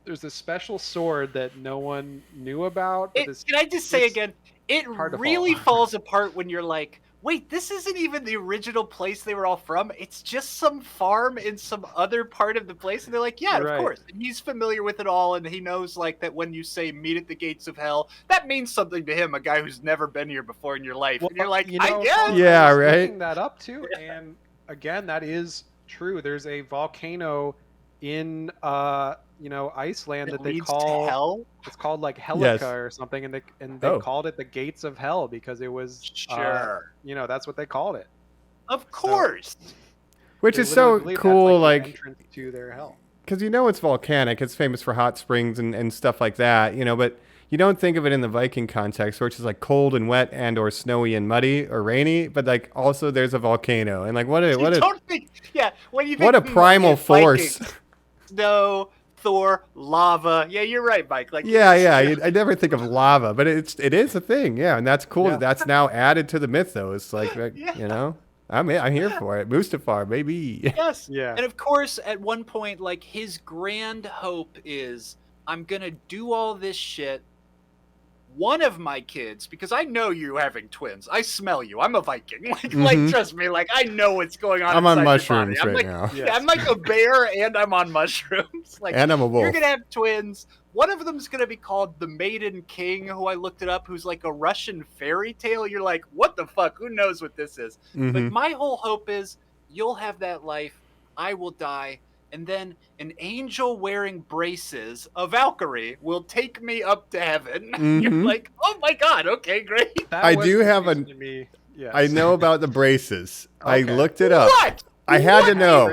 There's a special sword that no one knew about. Can I just say again, it really falls apart when you're like, wait, this isn't even the original place they were all from. It's just some farm in some other part of the place. And they're like, yeah, of course. And he's familiar with it all. And he knows like that when you say meet at the gates of hell, that means something to him, a guy who's never been here before in your life. And you're like, I guess. Yeah, right. Looking that up too. And again, that is true. There's a volcano in Iceland that they call hell. It's called like Helika or something, and they called it the gates of hell because it was that's what they called it. Of course. Which is so cool, like entrance to their hell. Because it's volcanic, it's famous for hot springs and stuff like that, but you don't think of it in the Viking context, which is like cold and wet and or snowy and muddy or rainy, but like also there's a volcano and like what a primal force. Vikings, snow, Thor, lava. Yeah, you're right, Mike. Like I never think of lava, but it is a thing. Yeah, and that's cool. That's now added to the mythos. Like I'm here for it. Mustafar, baby. Yes. Yeah. And of course, at one point, like his grand hope is, I'm gonna do all this shit. One of my kids, because I know you having twins. I smell you. I'm a Viking. Like trust me. Like I know what's going on. I'm on mushrooms right now. Yeah, I'm like a bear, and I'm on mushrooms. Like, and I'm a wolf. You're gonna have twins. One of them's gonna be called the Maiden King, who I looked it up, who's like a Russian fairy tale. You're like, what the fuck? Who knows what this is? But my whole hope is you'll have that life. I will die. And then an angel wearing braces, a Valkyrie, will take me up to heaven. You're like, oh my God, okay, great. I do have I know about the braces. Okay. I looked it up. What? I had to know.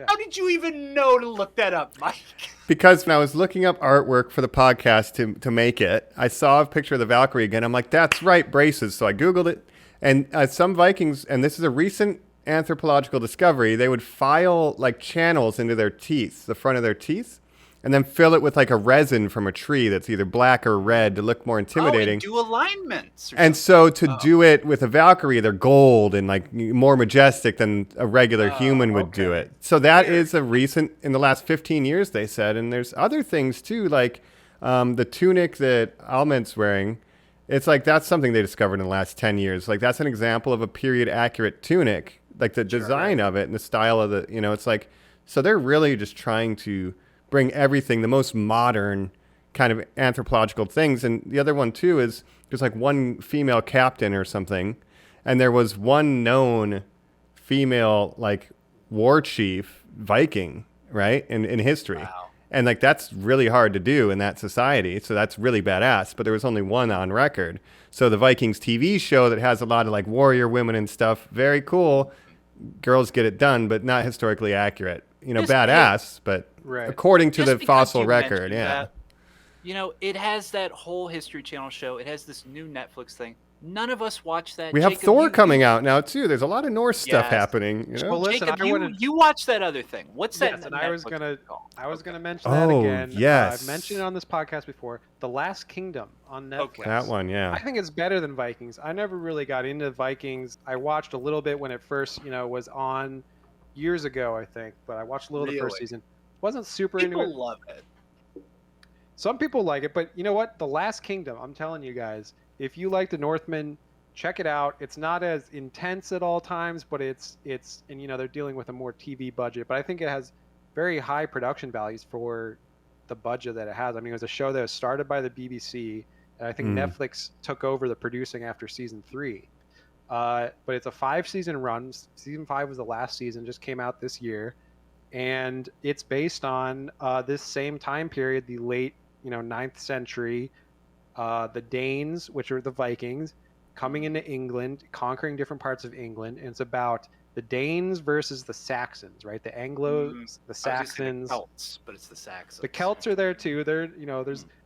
How did you even know to look that up, Mike? Because when I was looking up artwork for the podcast to make it, I saw a picture of the Valkyrie again. I'm like, that's right, braces. So I Googled it. And some Vikings, and this is a recent anthropological discovery, they would file like channels into their teeth, the front of their teeth, and then fill it with like a resin from a tree that's either black or red to look more intimidating. And do alignments. And so to do it with a Valkyrie, they're gold and like more majestic than a regular human would do it. So that is a recent, in the last 15 years, they said. And there's other things too, like the tunic that Almed's wearing. It's like that's something they discovered in the last 10 years. Like that's an example of a period accurate tunic. Like the design of it and the style of the, it's like, so they're really just trying to bring everything, the most modern kind of anthropological things. And the other one too is there's like one female captain or something. And there was one known female like war chief Viking, right? In history. Wow. And like, that's really hard to do in that society. So that's really badass, but there was only one on record. So the Vikings TV show that has a lot of like warrior women and stuff, very cool. Girls get it done, but not historically accurate. Badass, but according to the fossil record, You know, it has that whole History Channel show. It has this new Netflix thing. None of us watch that. We have Jacob, Thor coming out now too. There's a lot of Norse stuff happening. You know? Well, listen, Jacob, you watch that other thing. What's that? Yes, and Netflix I was gonna mention that again. Yes. I've mentioned it on this podcast before. The Last Kingdom on Netflix. Okay. That one, yeah. I think it's better than Vikings. I never really got into Vikings. I watched a little bit when it first, was on years ago, I think. But I watched a little of the first season. Wasn't super into it. People love it. Some people like it, but you know what? The Last Kingdom, I'm telling you guys, if you like the Northman, check it out. It's not as intense at all times, but it's and they're dealing with a more TV budget, but I think it has very high production values for the budget that it has. I mean, it was a show that was started by the BBC, and I think Netflix took over the producing after season 3. But it's a 5-season run. Season 5 was the last season, just came out this year, and it's based on this same time period, the late 9th century, the Danes, which are the Vikings, coming into England, conquering different parts of England, and it's about the Danes versus the Saxons, right? The Anglos, the Saxons. The Celts, but it's the Saxons. The Celts are there too. They're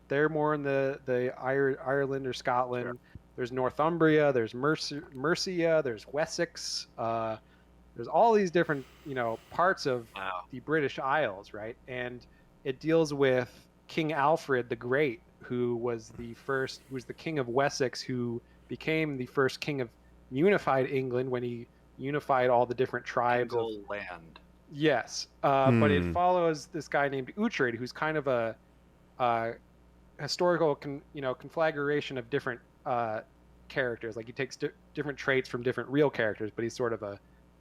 they're more in the Ireland or Scotland. Sure. There's Northumbria, there's Mercia, there's Wessex. There's all these different parts of the British Isles, right? And it deals with King Alfred the Great, who was the king of Wessex, who became the first king of unified England when he unified all the different tribes of land. Yes, but it follows this guy named Uhtred, who's kind of a historical conflagration of different characters. Like he takes different traits from different real characters, but he's sort of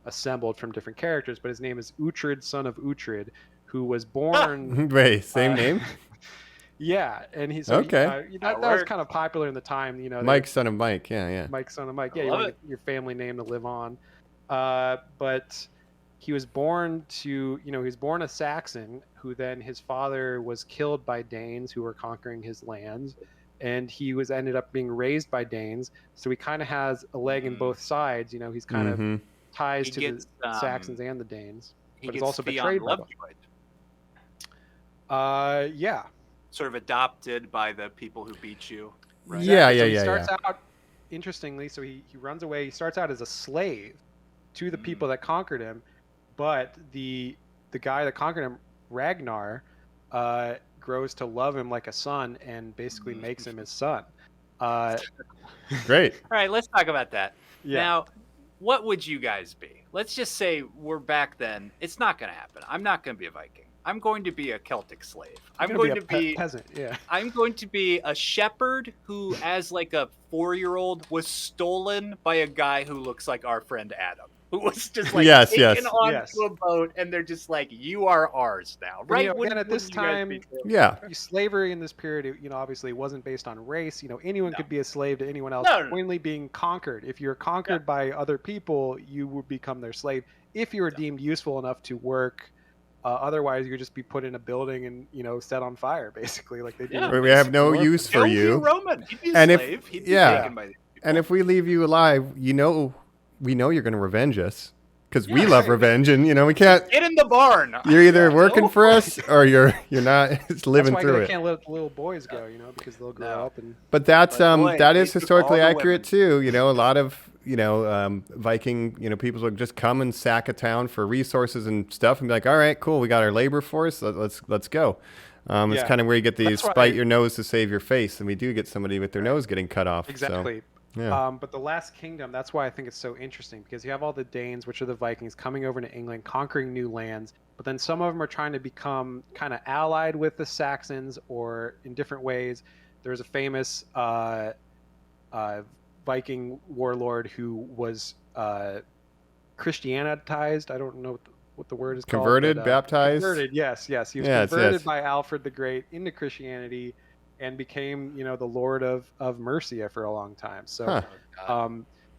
assembled from different characters. But his name is Uhtred, son of Uhtred, who was born. Wait, same name? Yeah, and he's okay. That was kind of popular in the time. Mike, son of Mike. Yeah. Mike, son of Mike. Yeah, you want your family name to live on. But he was born a Saxon, who then his father was killed by Danes who were conquering his lands, and he ended up being raised by Danes. So he kind of has a leg in both sides. He's kind of ties to the Saxons and the Danes, but he's also betrayed by them. Yeah. Sort of adopted by the people who beat you. Right? Yeah. He starts out, interestingly, so he runs away. He starts out as a slave to the people that conquered him, but the guy that conquered him, Ragnar, grows to love him like a son and basically makes him his son. Great. All right, let's talk about that. Yeah. Now, what would you guys be? Let's just say we're back then. It's not going to happen. I'm not going to be a Viking. I'm going to be a Celtic slave. I'm going to be a peasant. Yeah. I'm going to be a shepherd who, as like a 4-year-old, was stolen by a guy who looks like our friend Adam, who was just like taken onto a boat, and they're just like, "You are ours now," right? And at this time, slavery in this period, obviously wasn't based on race. Anyone could be a slave to anyone else. Only being conquered. If you're conquered by other people, you would become their slave. If you were deemed useful enough to work. Otherwise, you could just be put in a building and set on fire, basically, like they do. We have no use for you. Roman. He'd be a slave. He'd be taken by these people. And if we leave you alive, we know you're going to revenge us because we love revenge, and we can't. Get in the barn. You're either working for us or you're not living through it. That's why they can't let the little boys go, because they'll grow up and. But that is historically accurate too. A lot of. Viking, people would just come and sack a town for resources and stuff and be like, all right, cool. We got our labor force. Let's go. It's kind of where you get the spite your nose to save your face. And we do get somebody with their nose getting cut off. Exactly. So, yeah. But the Last Kingdom, that's why I think it's so interesting because you have all the Danes, which are the Vikings, coming over to England, conquering new lands. But then some of them are trying to become kind of allied with the Saxons or in different ways. There's a famous, Viking warlord who was Christianized. I don't know what the word is converted, called. Baptized? Converted, yes. He was converted by Alfred the Great into Christianity and became, the Lord of Mercia for a long time. So,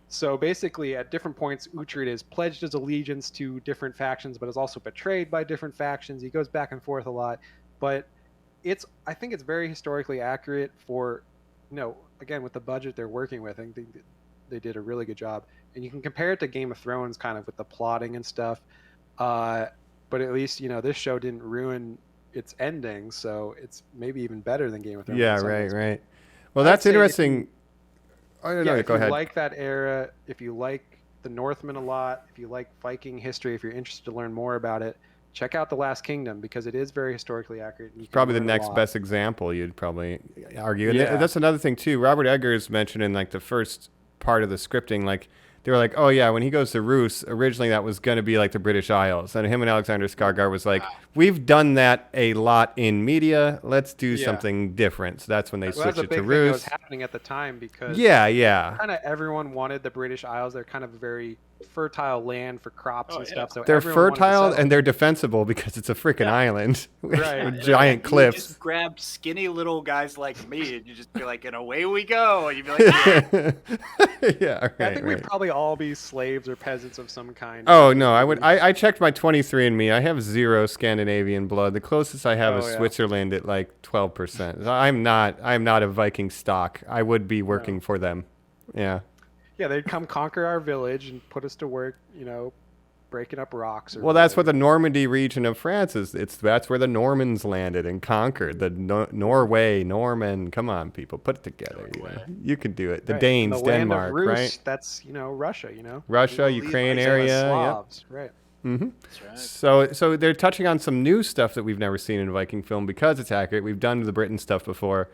so basically at different points, Uhtred is pledged his allegiance to different factions, but is also betrayed by different factions. He goes back and forth a lot, but I think it's very historically accurate for, again, with the budget they're working with. I think they did a really good job. And you can compare it to Game of Thrones kind of with the plotting and stuff. But at least, this show didn't ruin its ending, so it's maybe even better than Game of Thrones. Yeah, right. Well, that's interesting. I don't know. If you like that era, if you like the Northmen a lot, if you like Viking history, if you're interested to learn more about it, check out The Last Kingdom because it is very historically accurate. And probably the next best example, you'd probably argue. And that's another thing too. Robert Eggers mentioned in like the first part of the scripting, like they were like, oh yeah, when he goes to Roos, originally that was going to be like the British Isles. And him and Alexander Skarsgård was like, we've done that a lot in media. Let's do something different. So that's when they switched it to Roos. That was happening at the time because kind of everyone wanted the British Isles. They're kind of a very fertile land for crops and stuff. So they're fertile and they're defensible because it's a freaking island with giant cliffs. You just grab skinny little guys like me and you just be like, and away we go. And you'd be like, I think we'd probably all be slaves or peasants of some kind. Oh no, I would. I checked my 23andMe. I have 0 Scandinavian blood. The closest I have is Switzerland at like 12%. I'm not a Viking stock. I would be working for them. Yeah. Yeah, they'd come conquer our village and put us to work, breaking up rocks. That's what the Normandy region of France is. That's where the Normans landed and conquered. The Norway, Norman. Come on, people, put it together. You can do it. The Danes, the Denmark, land of Roos, right? That's Russia. Russia, Ukraine area. Slavs, right. Mm-hmm. That's right. So they're touching on some new stuff that we've never seen in a Viking film because it's accurate. We've done the Britain stuff before.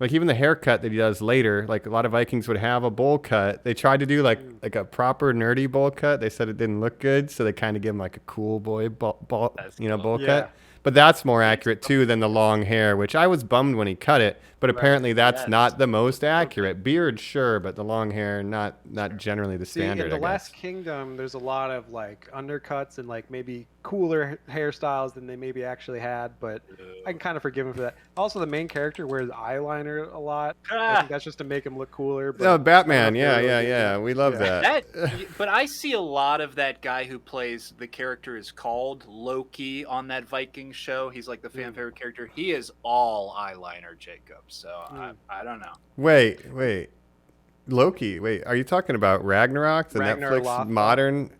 Like even the haircut that he does later, like a lot of Vikings would have a bowl cut. They tried to do like a proper nerdy bowl cut. They said it didn't look good, so they kind of give him like a cool boy bowl cut. But that's more accurate too than the long hair, which I was bummed when he cut it. But apparently that's not the most accurate. Beard, sure, but the long hair, not generally the standard. In The Last Kingdom, there's a lot of like undercuts and like maybe cooler hairstyles than they maybe actually had. But I can kind of forgive him for that. Also, the main character wears eyeliner a lot. I think that's just to make him look cooler. But Batman, yeah. We love that. But I see a lot of that guy who plays the character is called Loki on that Viking show. He's like the fan favorite character. He is all eyeliner, Jacob. So I don't know. Wait. Loki. Wait, are you talking about Ragnarok, the Netflix modern?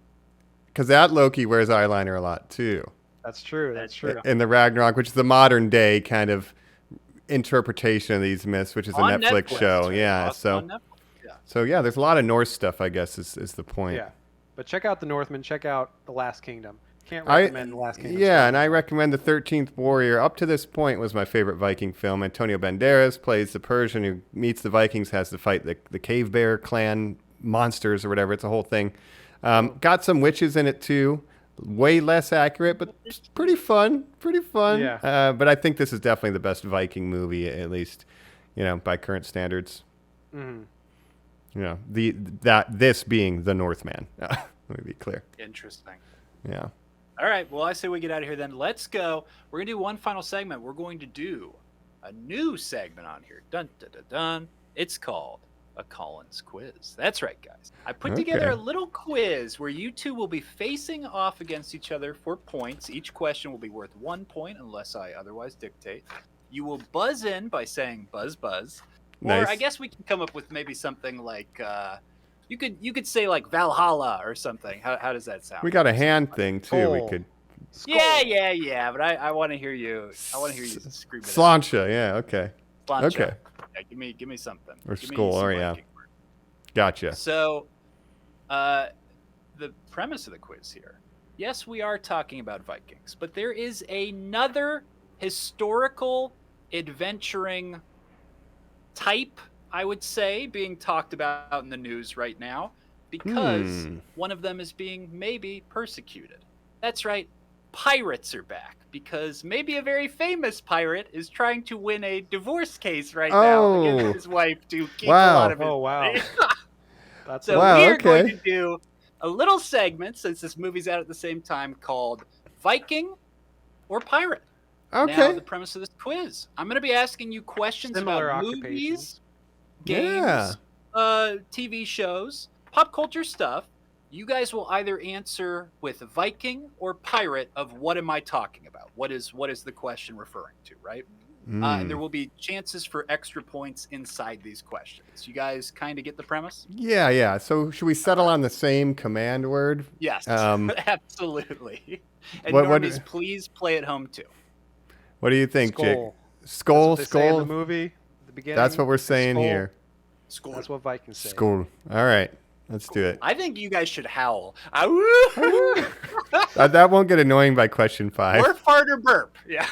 Because that Loki wears eyeliner a lot too. That's true. In the Ragnarok, which is the modern day kind of interpretation of these myths, which is a Netflix show. Yeah. So there's a lot of Norse stuff, I guess, is the point. Yeah. But check out the Northman. Check out The Last Kingdom. Can't recommend The Last Kingdom. Yeah, and I recommend The 13th Warrior. Up to this point was my favorite Viking film. Antonio Banderas plays the Persian who meets the Vikings, has to fight the Cave Bear clan monsters or whatever. It's a whole thing. Got some witches in it too. Way less accurate, but pretty fun. Yeah. But I think this is definitely the best Viking movie, at least, by current standards. Mm-hmm. This being the Northman. Let me be clear. Interesting. Yeah. All right. Well, I say we get out of here then. Let's go. We're going to do one final segment. We're going to do a new segment on here. Dun, dun, dun, dun. It's called a Colin's Quiz. That's right, guys. I put together a little quiz where you two will be facing off against each other for points. Each question will be worth 1 point unless I otherwise dictate. You will buzz in by saying buzz, buzz. Nice. Or I guess we can come up with maybe something like... You could say like Valhala or something. How does that sound? We got a hand thing too. We could. Skull. Yeah. But I want to hear you. I want to hear you scream. Sláinte. Yeah. Okay. Sláinte. Okay. Yeah, give me something. Or skull. Or yeah. Gotcha. So, the premise of the quiz here. Yes, we are talking about Vikings, but there is another historical adventuring type, I would say, being talked about in the news right now because one of them is being maybe persecuted. That's right. Pirates are back because maybe a very famous pirate is trying to win a divorce case right now against his wife to keep a lot of his money. So we're going to do a little segment, since this movie's out at the same time, called Viking or Pirate. Okay. Now, the premise of this quiz. I'm going to be asking you questions about movies, games, TV shows, pop culture stuff. You guys will either answer with Viking or pirate of what am I talking about? What is the question referring to, right? And there will be chances for extra points inside these questions. You guys kind of get the premise? Yeah. So should we settle on the same command word? Yes, absolutely. And Normies, please play at home too. What do you think, Jake? Skull. Skull. In the movie, at the beginning. That's what we're saying here. Skull. That's what Vikings say. Skull. All right. Let's do it. I think you guys should howl. That won't get annoying by question 5. Or fart or burp. Yeah.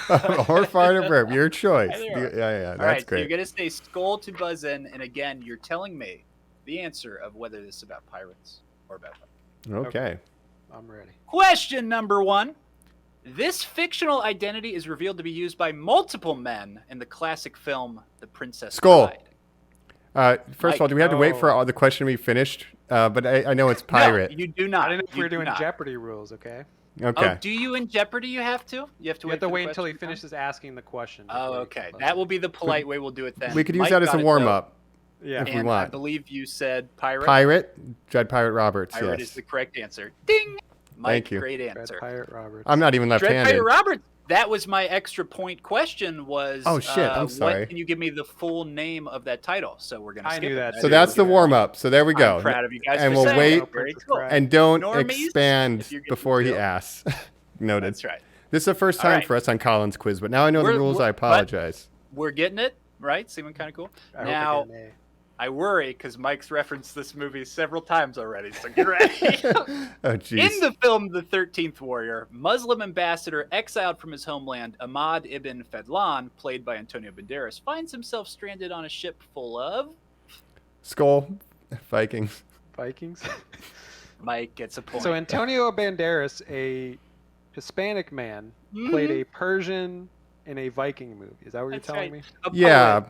Or fart or burp. Your choice. Yeah. That's great. So you're going to say skull to buzz in. And again, you're telling me the answer of whether this is about pirates or about Vikings. Okay. I'm ready. Question number 1. This fictional identity is revealed to be used by multiple men in the classic film The Princess Bride. First of all, do we have to wait for the question to be finished? But I know it's pirate. No, you do not. I didn't know if we were doing Jeopardy rules, okay? Okay. Oh, do you in Jeopardy you have to? You have to wait until he finishes asking the question. Oh, okay. That will be the polite way we'll do it then. We could use that as a warm-up. Yeah. If we want. I believe you said pirate. Pirate. Dread Pirate Roberts, Pirate yes. is the correct answer. Ding! Mike, Thank you. Great answer. Dread Pirate Roberts. I'm not even left-handed. Dread Pirate Roberts. That was my extra point question was... Oh, shit. I'm sorry. Can you give me the full name of that title? So we're going to skip knew that. So that's the warm-up. So there we go. I'm proud of you guys and for we'll saying wait. Very cool. And don't Normies, expand before he asks. Noted. That's right. This is the first time for us on Colin's quiz, but now I know the rules. I apologize. We're getting it, right? Seeming kind of cool. Now, I worry because Mike's referenced this movie several times already, so get ready. Oh, jeez. In the film The 13th Warrior, Muslim ambassador exiled from his homeland, Ahmad ibn Fadlan, played by Antonio Banderas, finds himself stranded on a ship full of... Skull. Vikings. Mike gets a point. So Antonio Banderas, a Hispanic man, played a Persian in a Viking movie. Is that what you're telling me? Yeah.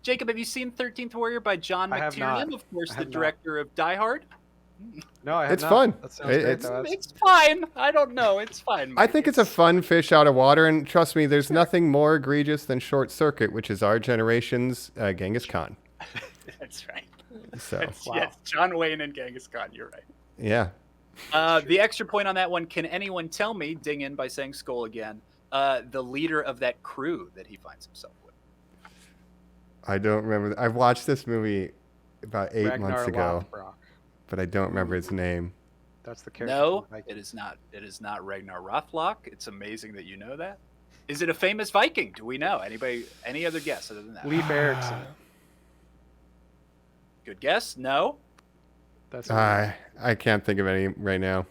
Jacob, have you seen 13th Warrior by John McTiernan? Of course, the director of Die Hard. No, I have it's not. Fun. That sounds great, it's fine. I don't know. It's fine. Mike. I think it's a fun fish out of water, and trust me, there's nothing more egregious than Short Circuit, which is our generation's Genghis Khan. That's right. So Yes, John Wayne and Genghis Khan. You're right. Yeah. The extra point on that one, can anyone tell me, ding in by saying skull again, the leader of that crew that he finds himself with? I don't remember. I've watched this movie about 8 months ago, but I don't remember his name. That's the character. No, it is not. It is not Ragnar Lothbrok. It's amazing that you know that. Is it a famous Viking? Do we know? Anybody? Any other guess other than that? Leif Erikson. Good guess. No. That's I can't think of any right now.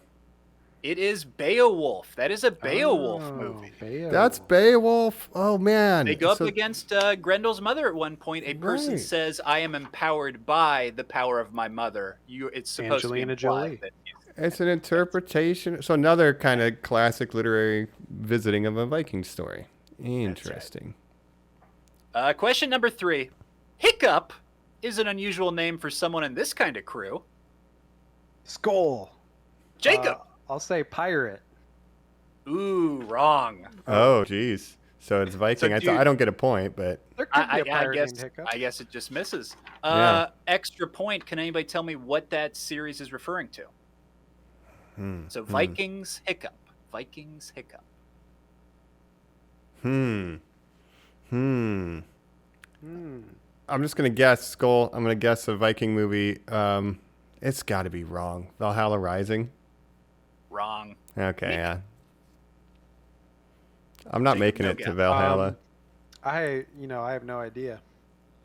It is Beowulf. That is a Beowulf movie. Beowulf. That's Beowulf. Oh, man. They go up against Grendel's mother at one point. A person says, I am empowered by the power of my mother. It's supposed Angelina to be Jolie. It's an interpretation. So another kind of classic literary visiting of a Viking story. Interesting. Right. Question number 3. Hiccup is an unusual name for someone in this kind of crew. Skull. Jacob. I'll say pirate. Ooh, wrong. Oh, geez. So it's Viking. I don't get a point, but there could be a pirate named Hiccup. I guess it just misses. Extra point. Can anybody tell me what that series is referring to? So Vikings Hiccup. Vikings Hiccup. I'm just gonna guess Skull. I'm gonna guess a Viking movie. It's got to be wrong. Valhalla Rising. Wrong. Okay, yeah. I'm not making it to Valhalla. I have no idea.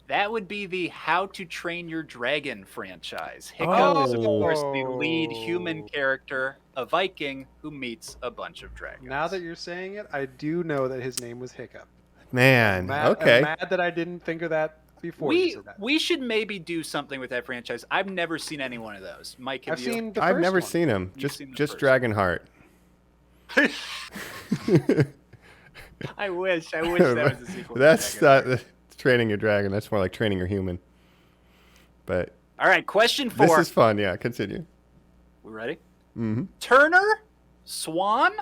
That would be the How to Train Your Dragon franchise. Hiccup is, of course, the lead human character, a Viking who meets a bunch of dragons. Now that you're saying it, I do know that his name was Hiccup. Man, okay. I'm mad that I didn't think of that before you said that. We should maybe do something with that franchise. I've never seen any one of those. Mike, have you? I've never seen him. Just Dragonheart. I wish that was a sequel. That's not training your dragon. That's more like training your human. But all right, question 4. This is fun. Yeah, continue. We ready? Mm-hmm. Turner, Swan,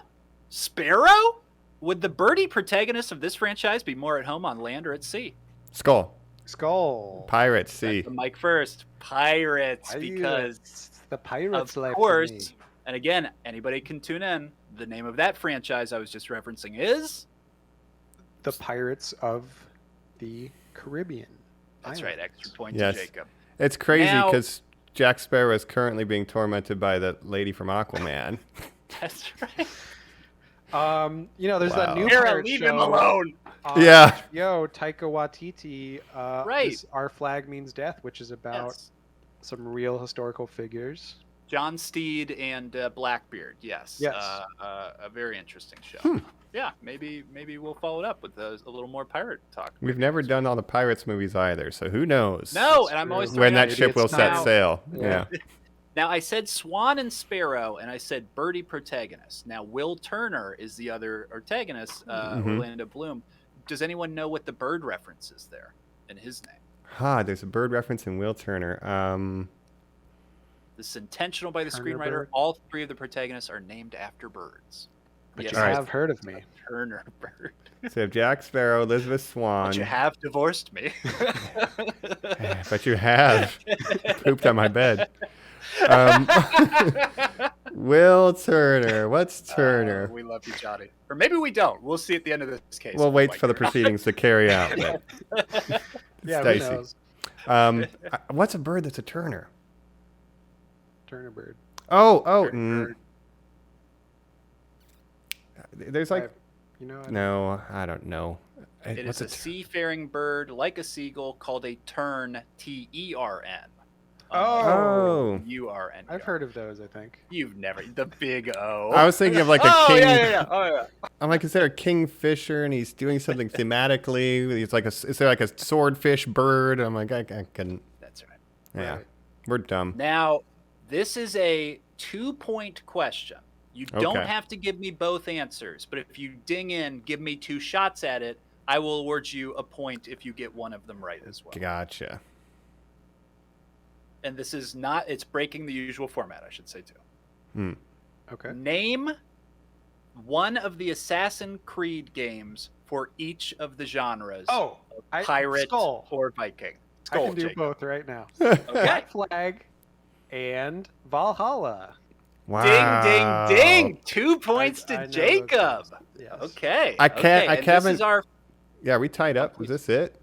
Sparrow. Would the birdie protagonist of this franchise be more at home on land or at sea? Skull. Pirates. Sea. Mike first. Pirates, because the pirates, of course. And again, anybody can tune in. The name of that franchise I was just referencing is the Pirates of the Caribbean. That's right. Extra point Yes. to Jacob. It's crazy because Jack Sparrow is currently being tormented by the lady from Aquaman. That's right. There's that new Sarah, pirate leave show. him alone. Yeah. Yo, Taika Waititi. Right. Our Flag Means Death, which is about some real historical figures. John Steed and Blackbeard. Yes. Yes. A very interesting show. Yeah, maybe we'll follow it up with a little more pirate talk. We've never done all the Pirates movies either, so who knows? No, and I'm always when that maybe ship will set sail. Yeah. Now, I said Swan and Sparrow, and I said Birdie protagonist. Now, Will Turner is the other protagonist, Orlando Bloom. Does anyone know what the bird reference is there in his name? There's a bird reference in Will Turner. This is intentional by the Turner screenwriter. bird? All three of the protagonists are named after birds. But you have heard of me. Turner bird. So Jack Sparrow, Elizabeth Swan. But you have divorced me. But you have pooped on my bed. Will Turner. What's Turner? We love you, Johnny. Or maybe we don't. We'll see at the end of this case. We'll wait for the proceedings to carry out. Yeah, dicey. who knows? What's a bird that's a Turner? Turner bird. Bird. There's like... No, I don't know. It is a seafaring bird like a seagull called a tern, T-E-R-N. U-R-N. I've heard of those, I think. You've never. The big O. I was thinking of like a king. Yeah. Oh, yeah. I'm like, is there a kingfisher and he's doing something thematically? He's like is there like a swordfish bird? I'm like, I couldn't. That's right. Yeah. Right. We're dumb. Now, this is a 2-point question. You don't have to give me both answers, but if you ding in, give me 2 shots at it, I will award you a point if you get one of them right as well. Gotcha. And this is not, it's breaking the usual format, I should say, too. Okay. Name one of the Assassin's Creed games for each of the genres. Pirate Skull. Or Viking. Skull, I can do both right now. Black Flag and Valhalla. Wow. Ding, ding, ding. 2 points to Jacob. Yes. Okay. I haven't. This is our... Yeah, we tied up. Is this it?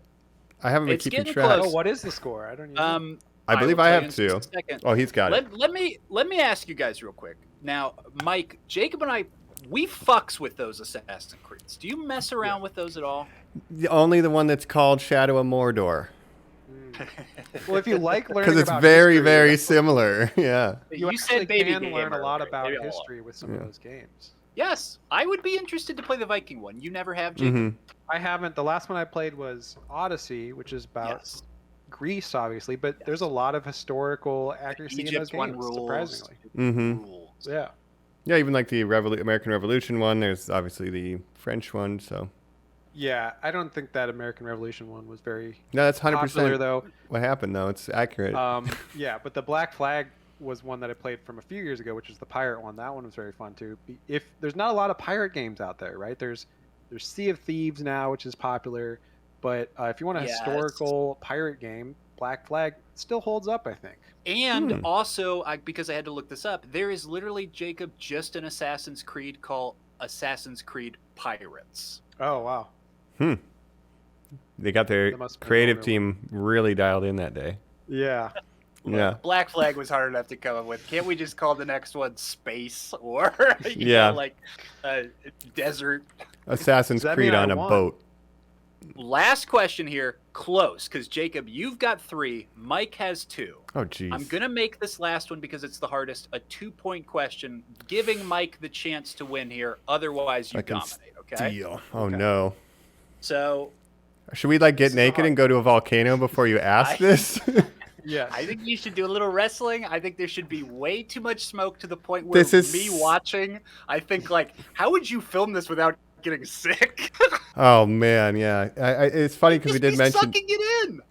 I haven't been keeping track. Close. What is the score? I don't even I believe I have 2. Oh, he's got it. Let me ask you guys real quick. Now, Mike, Jacob and I, we fucks with those Assassin's Creeds. Do you mess around with those at all? Only the one that's called Shadow of Mordor. Well, if you like learning because it's about very, history, very similar. Yeah. You said baby can learn a lot about history with some of those games. Yes, I would be interested to play the Viking one. You never have, Jacob? I haven't. The last one I played was Odyssey, which is about Greece, obviously, but there's a lot of historical accuracy in those games, surprisingly. Rules. Yeah. Yeah, even like the American Revolution one. There's obviously the French one. So. Yeah, I don't think that American Revolution one was very that's 100% popular, though. What happened, though? It's accurate. Yeah, but the Black Flag was one that I played from a few years ago, which is the pirate one. That one was very fun too. If there's not a lot of pirate games out there, right? There's Sea of Thieves now, which is popular, but if you want a historical pirate game, Black Flag still holds up, I think. And also, because I had to look this up, there is literally, Jacob, just an Assassin's Creed called Assassin's Creed Pirates. Oh wow. They got their creative team really dialed in that day. Yeah. Yeah. Black Flag was hard enough to come up with. Can't we just call the next one Space or Desert? Assassin's Creed on a boat. Last question here, close, because Jacob, you've got 3. Mike has 2. Oh, geez. I'm gonna make this last one because it's the hardest. A 2-point question, giving Mike the chance to win here. Otherwise, you dominate. Okay. Steal. Oh no. So. Should we get naked and go to a volcano before you ask this? Yeah. I think you should do a little wrestling. I think there should be way too much smoke to the point where me watching, I think how would you film this without getting sick? Oh man, yeah. It's funny because we did mention sucking it in.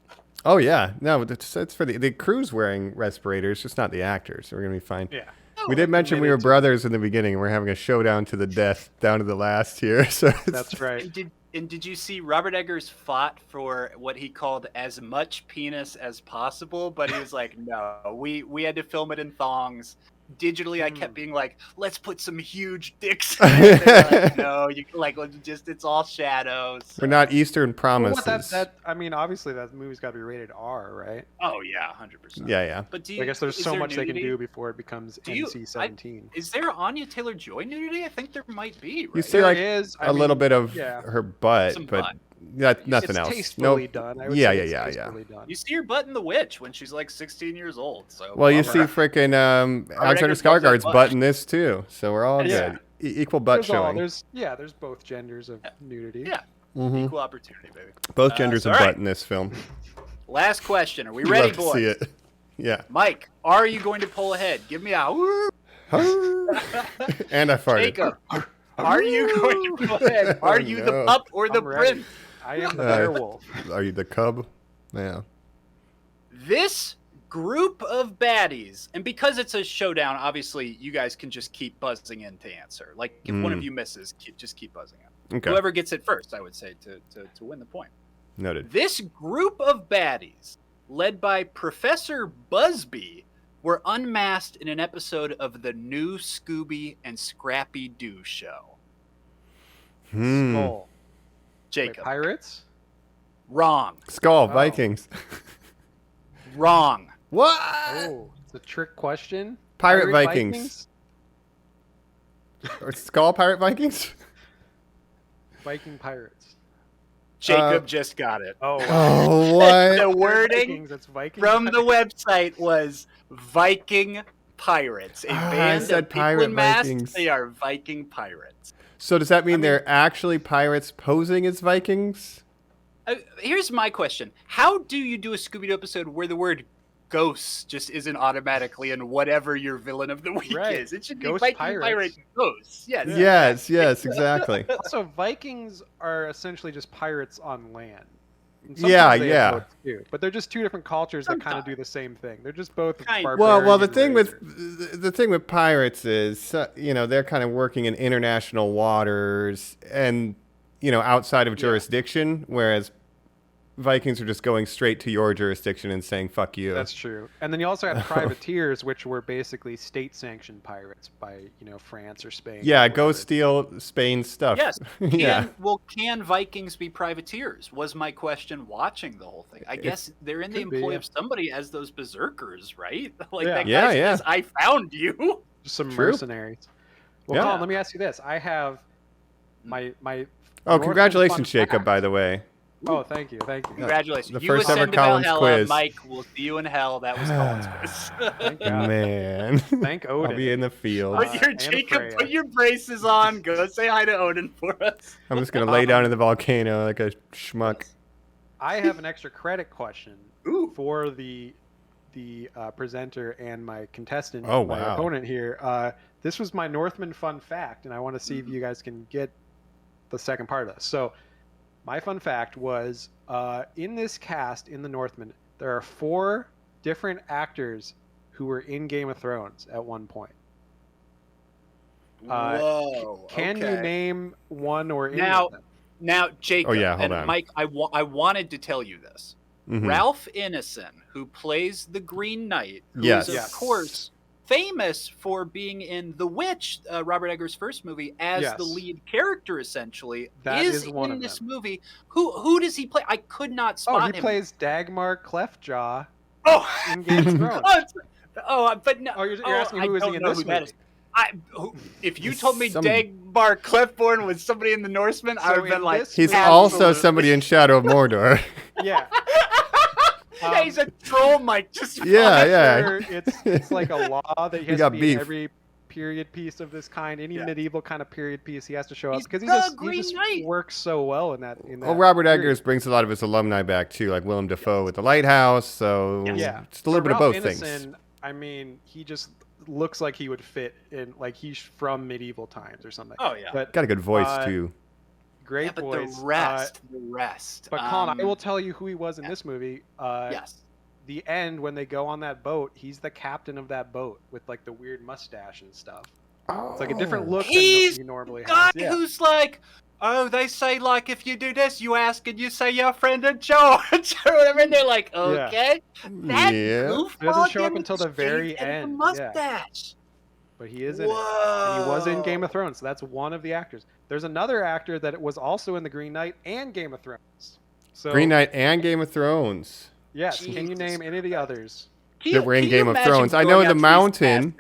Oh yeah, no, it's for the crew's wearing respirators, just not the actors. So we're gonna be fine. Yeah. We did mention we were brothers in the beginning. We're having a showdown to the death, down to the last here. So that's right. And did you see Robert Eggers fought for what he called as much penis as possible? But he was like, no, we had to film it in thongs. digitally I kept being like, let's put some huge dicks in it. Like, no, you like just it's all shadows. So. We're not Eastern promises. I mean, obviously that movie's got to be rated R, right? Oh yeah, 100%. Yeah. But I guess there's so much they can do before it becomes NC-17. Is there Anya Taylor-Joy nudity? I think there might be. Right? You see like a little bit of her butt, but nothing else. Tastefully done. I would say it's tastefully done. You see her butt in The Witch when she's like 16 years old. So well, you see freaking Alexander Skarsgard's butt in this too. So we're all good. Equal butt showing. There's both genders of nudity. Yeah. Equal opportunity, baby. Both genders of butt in this film. Last question. Are we ready, boys? See it. Yeah. Mike, are you going to pull ahead? Give me a woo. And I farted. Jacob, are you going to pull ahead? Are you the pup or the prince? I am the werewolf. Are you the cub? Yeah. This group of baddies, and because it's a showdown, obviously you guys can just keep buzzing in to answer. Like if one of you misses, just keep buzzing in. Okay. Whoever gets it first, I would say, to win the point. Noted. This group of baddies, led by Professor Busby, were unmasked in an episode of the new Scooby and Scrappy Doo show. Skull. Jacob. Wait, pirates? Wrong. Skull. Vikings. Wrong. What? Oh, it's a trick question. Pirate Vikings. Or Skull Pirate Vikings? Viking pirates. Jacob just got it. Oh, what? The wording from the website was Viking pirates. A band of people in masks. They are Viking pirates. So does that mean they're actually pirates posing as Vikings? Here's my question. How do you do a Scooby-Doo episode where the word ghosts just isn't automatically in whatever your villain of the week is? It should be Ghost Viking pirates. pirate ghosts. Yes. Yes, exactly. Also, Vikings are essentially just pirates on land. Yeah. But they're just two different cultures that kind of do the same thing. They're just both barbarian. Well, the thing with pirates is, they're kind of working in international waters and outside of jurisdiction, whereas Vikings are just going straight to your jurisdiction and saying "fuck you." That's true. And then you also have privateers, which were basically state-sanctioned pirates by France or Spain. Yeah, go steal Spain's stuff. Yes. Can Vikings be privateers? Was my question watching the whole thing. I guess they're in the employ of somebody as those berserkers, right? That guy says, "I found you." Just some mercenaries. Well, Colin, let me ask you this. I have my. Oh, congratulations, Jacob! By the way. Oh, thank you. Congratulations. The first ever Colin's Valhalla, quiz. Mike, we'll see you in hell. That was Colin's quiz. Thank God. Man. Thank Odin. I'll be in the field. Put your braces on. Go say hi to Odin for us. I'm just going to lay down in the volcano like a schmuck. I have an extra credit question for the presenter and my contestant, my opponent here. This was my Northman fun fact, and I want to see if you guys can get the second part of this. So my fun fact was, in this cast, in the Northman, there are 4 different actors who were in Game of Thrones at one point. Whoa. Can you name one or any of them? Now, Jacob hold on. Mike, I wanted to tell you this. Mm-hmm. Ralph Ineson, who plays the Green Knight, who is, of course, famous for being in The Witch, Robert Eggers' first movie, as the lead character, essentially, is in this movie. Who does he play? I could not spot him. He plays Dagmar Cleftjaw in Game of Thrones. But no. You're asking who is he in this movie? If you told me Dagmar Cleftborn was somebody in the Norseman, I would have been like, he's also somebody in Shadow of Mordor. Yeah. He's a troll, Mike. Just it's like a law that he has to be in every period piece of this kind, any medieval kind of period piece. He has to show up because he just works so well in that. Well, Robert Eggers brings a lot of his alumni back too, like Willem Dafoe with The Lighthouse. So just a little bit of both things. I mean, he just looks like he would fit in, like he's from medieval times or something. Oh yeah, but got a good voice too. Great voice. But the rest. But Colin, I will tell you who he was in this movie. The end, when they go on that boat, he's the captain of that boat with like the weird mustache and stuff. It's like a different look than he normally has. He's who's like, they say like if you do this, you ask and you say your friend in George or whatever, and they're like, okay, that it doesn't show up until the very end. Mustache. but he is in it. And he was in Game of Thrones, so that's one of the actors. There's another actor that was also in The Green Knight and Game of Thrones. So, Green Knight and Game of Thrones. Yes. Can you name any of the others? That were in Game of Thrones. I know the Mountain,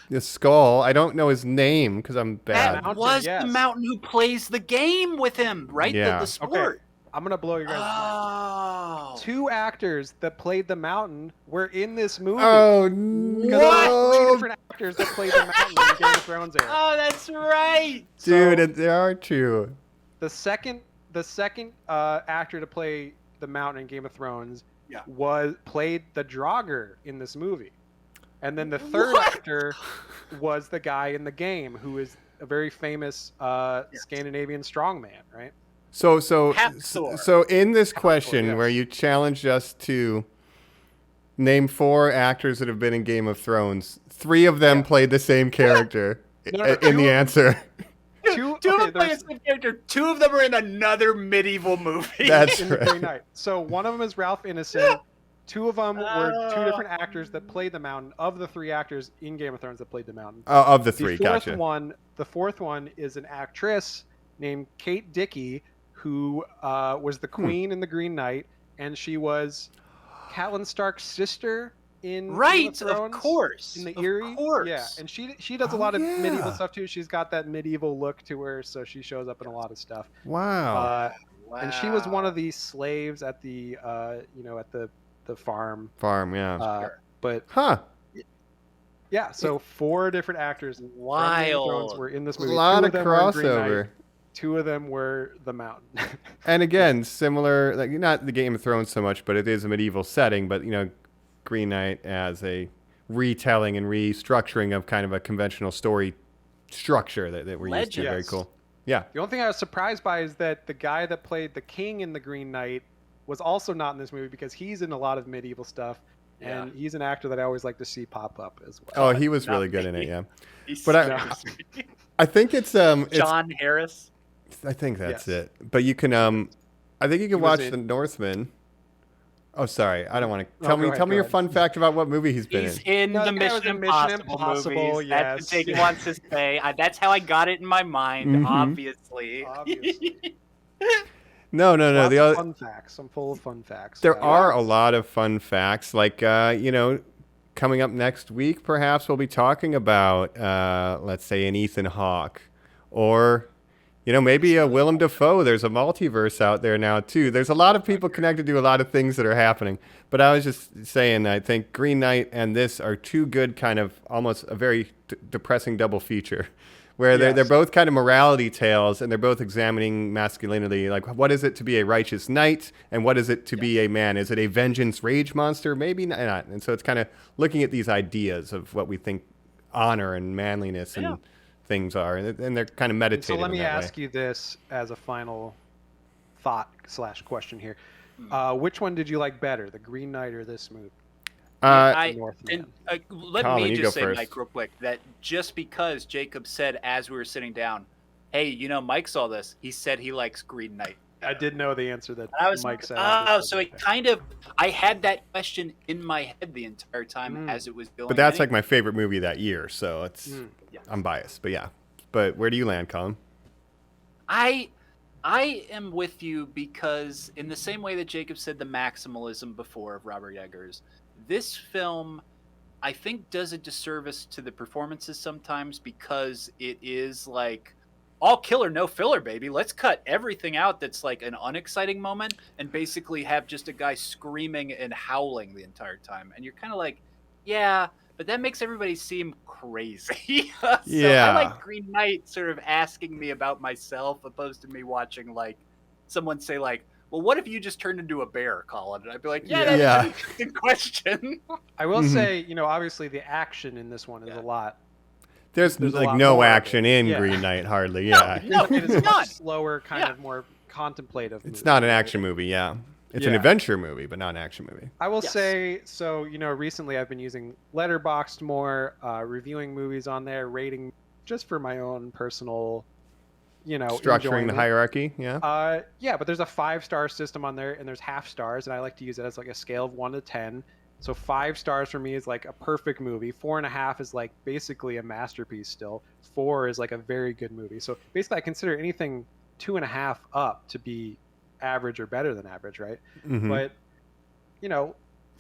the Skull. I don't know his name because I'm bad. That was the Mountain who plays the game with him, right? Yeah. The sport. Okay. I'm gonna blow your guys' mind. 2 actors that played the Mountain were in this movie. Oh no! Because 3 different actors that played the Mountain in Game of Thrones era. Oh, that's right, dude. There are 2. The second actor to play the Mountain in Game of Thrones played the Draugr in this movie, and then the third actor was the guy in the game who is a very famous Scandinavian strongman, right? So in this question where you challenged us to name 4 actors that have been in Game of Thrones, 3 of them played the same character in the answer. Two of them play the same character. 2 of them are in another medieval movie. That's in right. The Green Knight. So one of them is Ralph Ineson. 2 of them were 2 different actors that played the Mountain. Of the 3 actors in Game of Thrones that played the Mountain, of the 3, gotcha. The fourth one is an actress named Kate Dickie, who was the queen in The Green Knight, and she was Catelyn Stark's sister in Game of Thrones, of course, in the Eyrie. Yeah, and she does a lot of medieval stuff too. She's got that medieval look to her, so she shows up in a lot of stuff. Wow. And she was one of the slaves at the at the farm. Yeah. But yeah, so 4 different actors from Game of Thrones were in this movie. A lot of crossover. 2 of them were the Mountain. And again, similar, like not the Game of Thrones so much, but it is a medieval setting. But Green Knight as a retelling and restructuring of kind of a conventional story structure that we're used to. Very cool. Yeah. The only thing I was surprised by is that the guy that played the king in The Green Knight was also not in this movie, because he's in a lot of medieval stuff. Yeah. And he's an actor that I always like to see pop up as well. Oh, he was really good in it, yeah. But I think it's John Harris. I think that's it. But you can I think you can watch The Northman. Oh, sorry. I don't want to. Tell me your fun fact about what movie he's been in. He's in the Mission Impossible movies. Yes. That's he wants to say. That's how I got it in my mind, obviously. No. The other fun facts. I'm full of fun facts. There are a lot of fun facts. Like, coming up next week, perhaps we'll be talking about, let's say, an Ethan Hawke, or maybe a Willem Dafoe. There's a multiverse out there now, too. There's a lot of people connected to a lot of things that are happening. But I was just saying, I think Green Knight and this are 2 good kind of almost a very depressing double feature, where they're both kind of morality tales, and they're both examining masculinity. Like, what is it to be a righteous knight, and what is it to be a man? Is it a vengeance rage monster? Maybe not. And so it's kind of looking at these ideas of what we think honor and manliness and things are, and they're kind of meditative. So let me ask you this as a final thought / question here: which one did you like better, The Green Knight or this movie? Northman. Let Colin, me just say, first. Mike, real quick, that just because Jacob said as we were sitting down, "Hey, Mike saw this. He said he likes Green Knight." I did know the answer that Mike said. So it kind of, I had that question in my head the entire time as it was going. But that's like my favorite movie that year, so it's I'm biased, but yeah. But where do you land, Colin? I am with you, because in the same way that Jacob said the maximalism before of Robert Eggers, this film, I think, does a disservice to the performances sometimes, because it is like all killer, no filler, baby. Let's cut everything out that's like an unexciting moment and basically have just a guy screaming and howling the entire time. And you're kind of like, yeah, but that makes everybody seem crazy. So I like Green Knight sort of asking me about myself, opposed to me watching like someone say like, well, what if you just turned into a bear, Colin? And I'd be like, that's an interesting question. I will say, obviously the action in this one is a lot. There's like no action in Green Knight, hardly. Yeah. No, it is a much slower, kind of more contemplative. It's not an action movie, It's an adventure movie, but not an action movie. I will say, so, recently I've been using Letterboxd more, reviewing movies on there, rating just for my own personal, structuring the hierarchy, but there's a 5-star system on there, and there's half stars, and I like to use it as like a scale of 1 to 10. So 5 stars for me is like a perfect movie. 4.5 is like basically a masterpiece still. 4 is like a very good movie. So basically, I consider anything 2.5 up to be average or better than average, right? Mm-hmm. But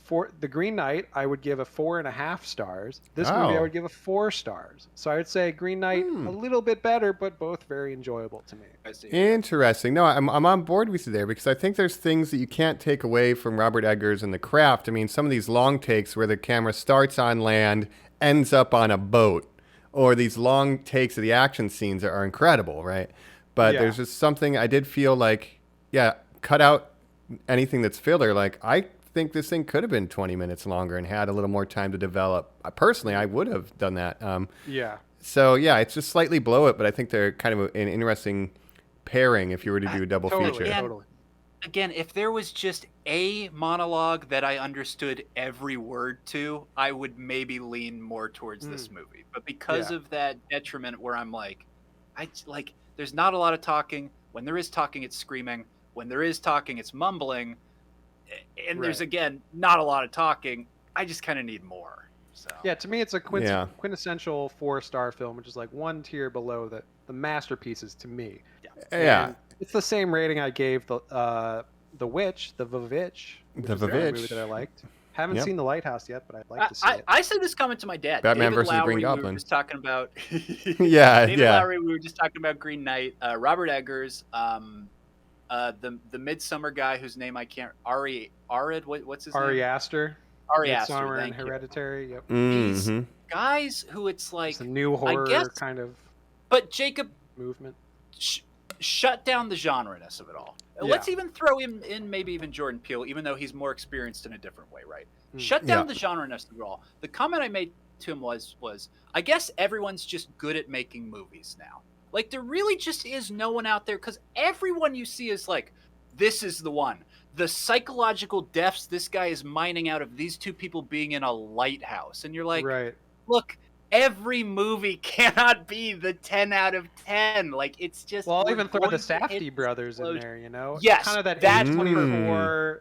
for The Green Knight, I would give a 4.5 stars. This movie, I would give a 4 stars. So I would say Green Knight a little bit better, but both very enjoyable to me. Interesting. No, I'm on board with you there because I think there's things that you can't take away from Robert Eggers and The Craft. I mean, some of these long takes where the camera starts on land, ends up on a boat, or these long takes of the action scenes are incredible, right? But there's just something I did feel like, cut out anything that's filler. Like, I think this thing could have been 20 minutes longer and had a little more time to develop. Personally, I would have done that. So, it's just slightly below it, but I think they're kind of an interesting pairing if you were to do a double feature. And again, if there was just a monologue that I understood every word to, I would maybe lean more towards this movie. But because of that detriment where I'm like, there's not a lot of talking. When there is talking, it's screaming. When there is talking, it's mumbling. And there's, again, not a lot of talking. I just kind of need more. So. Yeah, to me, it's a quintessential 4-star film, which is like one tier below the masterpieces to me. Yeah. It's the same rating I gave the Witch, the Vavitch, which is another movie that I liked. Haven't seen The Lighthouse yet, but I'd like to see it. I said this comment to my dad. Batman David versus Lowry, Green Goblin. We were just talking about. David Lowry, we were just talking about Green Knight. Robert Eggers, the Midsummer guy whose name I can't. Arid. What's his Ari name? Aster. Ari Midsummer Aster. and Hereditary. Yep. These guys who it's like it's a new horror kind of. But Jacob movement. Shut down the genre-ness of it all. Let's even throw him in, maybe even Jordan Peele, even though he's more experienced in a different way, right? Shut down the genre-ness of it all. The comment I made to him was, I guess everyone's just good at making movies now. Like, there really just is no one out there, because everyone you see is like, this is the one. The psychological depths this guy is mining out of these two people being in a lighthouse. And you're like, look, every movie cannot be the 10 out of 10. Like, it's just... Well, I'll even throw the Safdie brothers in there, you know? Yes. Kind of that A24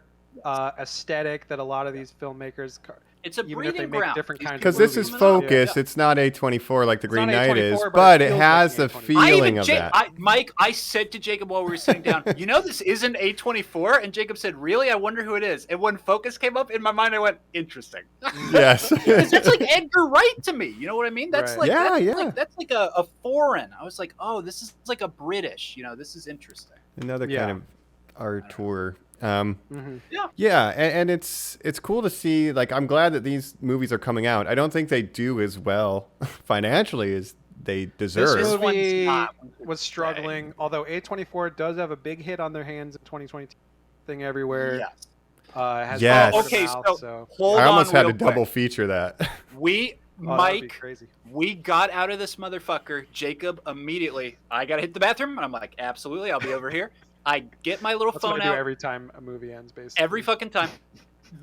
aesthetic that a lot of these filmmakers... It's a breeding ground. Because this is focused. It's not A24 like The Green Knight is, but it has the feeling of that. Mike, I said to Jacob while we were sitting down, you know this isn't A24? And Jacob said, really? I wonder who it is. And when Focus came up, in my mind I went, interesting. Yes. That's like Edgar Wright to me. You know what I mean? That's like that's like a foreign. I was like, oh, this is like a British. You know, this is interesting. Another kind of auteur. And it's cool to see. Like, I'm glad that these movies are coming out. I don't think they do as well financially as they deserve. This movie was struggling, although A24 does have a big hit on their hands in 2022. Thing everywhere. Yes. Okay, so hold on. I almost had to quick. Double feature that. Mike, we got out of this motherfucker. Jacob immediately, I gotta hit the bathroom, and I'm like, absolutely, I'll be over here. I get my little phone what I do out every time a movie ends, basically. Every fucking time.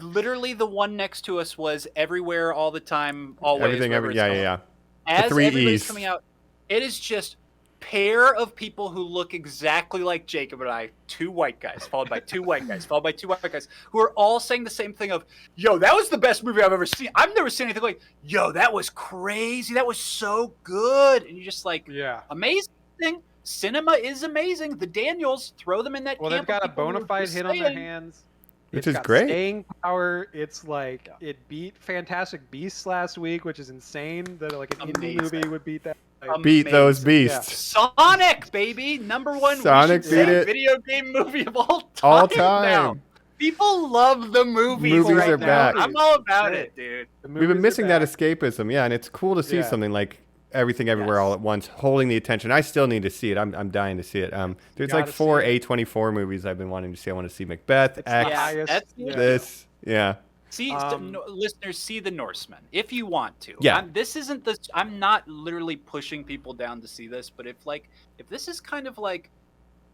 Literally, the one next to us was everywhere, all the time, always. Everything, As everybody's coming out, it is just pair of people who look exactly like Jacob and I. 2 white guys, followed by 2 white guys, followed by 2 white guys, who are all saying the same thing of, yo, that was the best movie I've ever seen. I've never seen anything like, yo, that was crazy. That was so good. And you're just like, amazing. Cinema is amazing. The Daniels, throw them in that. Well, they've got a bona fide hit on their hands, which is great. Staying power. It's like it beat Fantastic Beasts last week, which is insane. That like an indie movie would beat that. Like, beat those beasts. Sonic, baby, #1. Sonic beat it. Video game movie of all time. All time. Now. People love the movies. Movies right are now. back. I'm all about it, dude. We've been missing that escapism, and it's cool to see something like Everything Everywhere All at Once holding the attention. I still need to see it. I'm dying to see it. There's like 4 A24 movies I've been wanting to see. I want to see Macbeth, X, this. See, listeners, see The Norseman if you want to. Yeah. I'm not literally pushing people down to see this, but if this is kind of like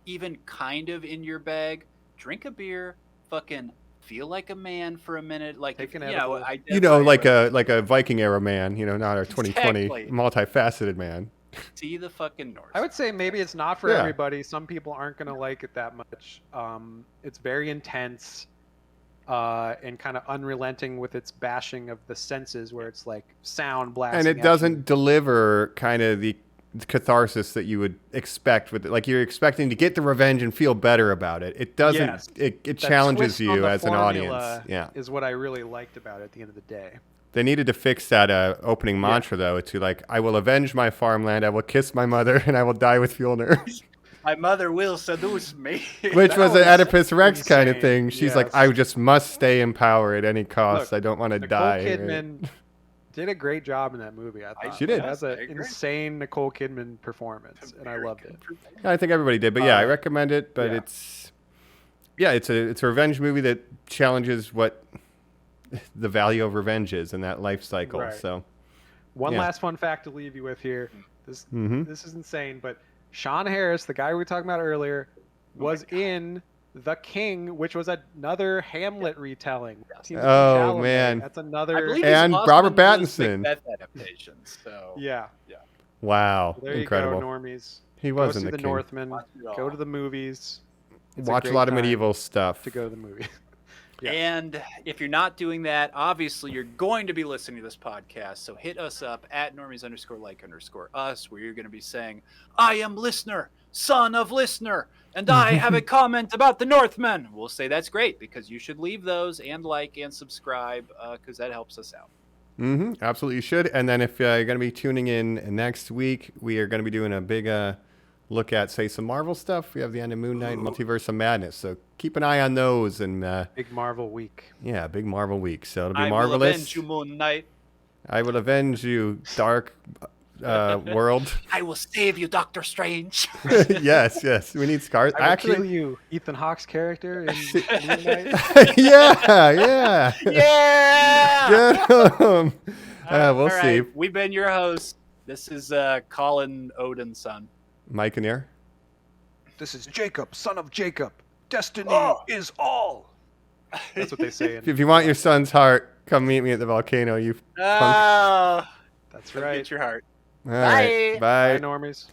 even kind of in your bag, drink a beer, fucking feel like a man for a minute, like like a Viking era man, not a 2020 multifaceted man. See the fucking Norse. I would say maybe it's not for everybody. Some people aren't going to like it that much. It's very intense. and kind of unrelenting with its bashing of the senses, where it's like sound blasting. And it doesn't deliver kind of the catharsis that you would expect with it. Like you're expecting to get the revenge and feel better about it. It doesn't. Yes. It challenges you as an audience. Yeah, is what I really liked about it at the end of the day. They needed to fix that opening mantra though, to like, I will avenge my farmland, I will kiss my mother, and I will die with Fjolnir. My mother will seduce me. Which was an Oedipus Rex kind of thing. She's like, I Yes. just must stay in power at any cost. Look, I don't want to Nicole die. Kidman did a great job in that movie. I thought She did. That's I an agree. insane Nicole Kidman performance, and I loved it. I think everybody did, but yeah, I recommend it. But yeah. it's a revenge movie that challenges what the value of revenge is in that life cycle. Right. So One Yeah. last fun fact to leave you with here. This Mhm. this is insane, but Sean Harris, the guy we were talking about earlier, was in The King, which was another Hamlet retelling. Timothée Oh, Chalamet. man. That's I another. believe And he's also Robert in the Pattinson. Macbeth adaptations. So Yeah. wow, There incredible. you go, normies. He Go was in see the the King. Northman. Watch it all. Go to the movies. It's Watch a great lot of time medieval stuff. to go to the movie. Yeah. And if you're not doing that, obviously you're going to be listening to this podcast. So hit us up at Normies_like_us, where you're going to be saying, I am listener, son of listener, and I have a comment about the Northmen. We'll say that's great, because you should leave those and like and subscribe, because that helps us out. Absolutely, you should. And then if you're going to be tuning in next week, we are going to be doing a big look at, say, some Marvel stuff. We have the end of Moon Knight and Multiverse of Madness. So keep an eye on those. And Big Marvel week. yeah, big Marvel week. So it'll be I will marvelous. avenge you, Moon Knight. I will avenge you, Dark World. I will save you, Doctor Strange. yes. We need Skarsgard. I will Actually, kill you, Ethan Hawke's character in Moon Knight. yeah. Yeah! Get 'em. We'll All see. right, we've been your hosts. This is Colin Odin's son. Mike and Air. This is Jacob, son of Jacob. Destiny is all. That's what they say. If you want your son's heart, come meet me at the volcano. You. Oh, That's right. right. Get your heart. All right. Bye. Bye, normies.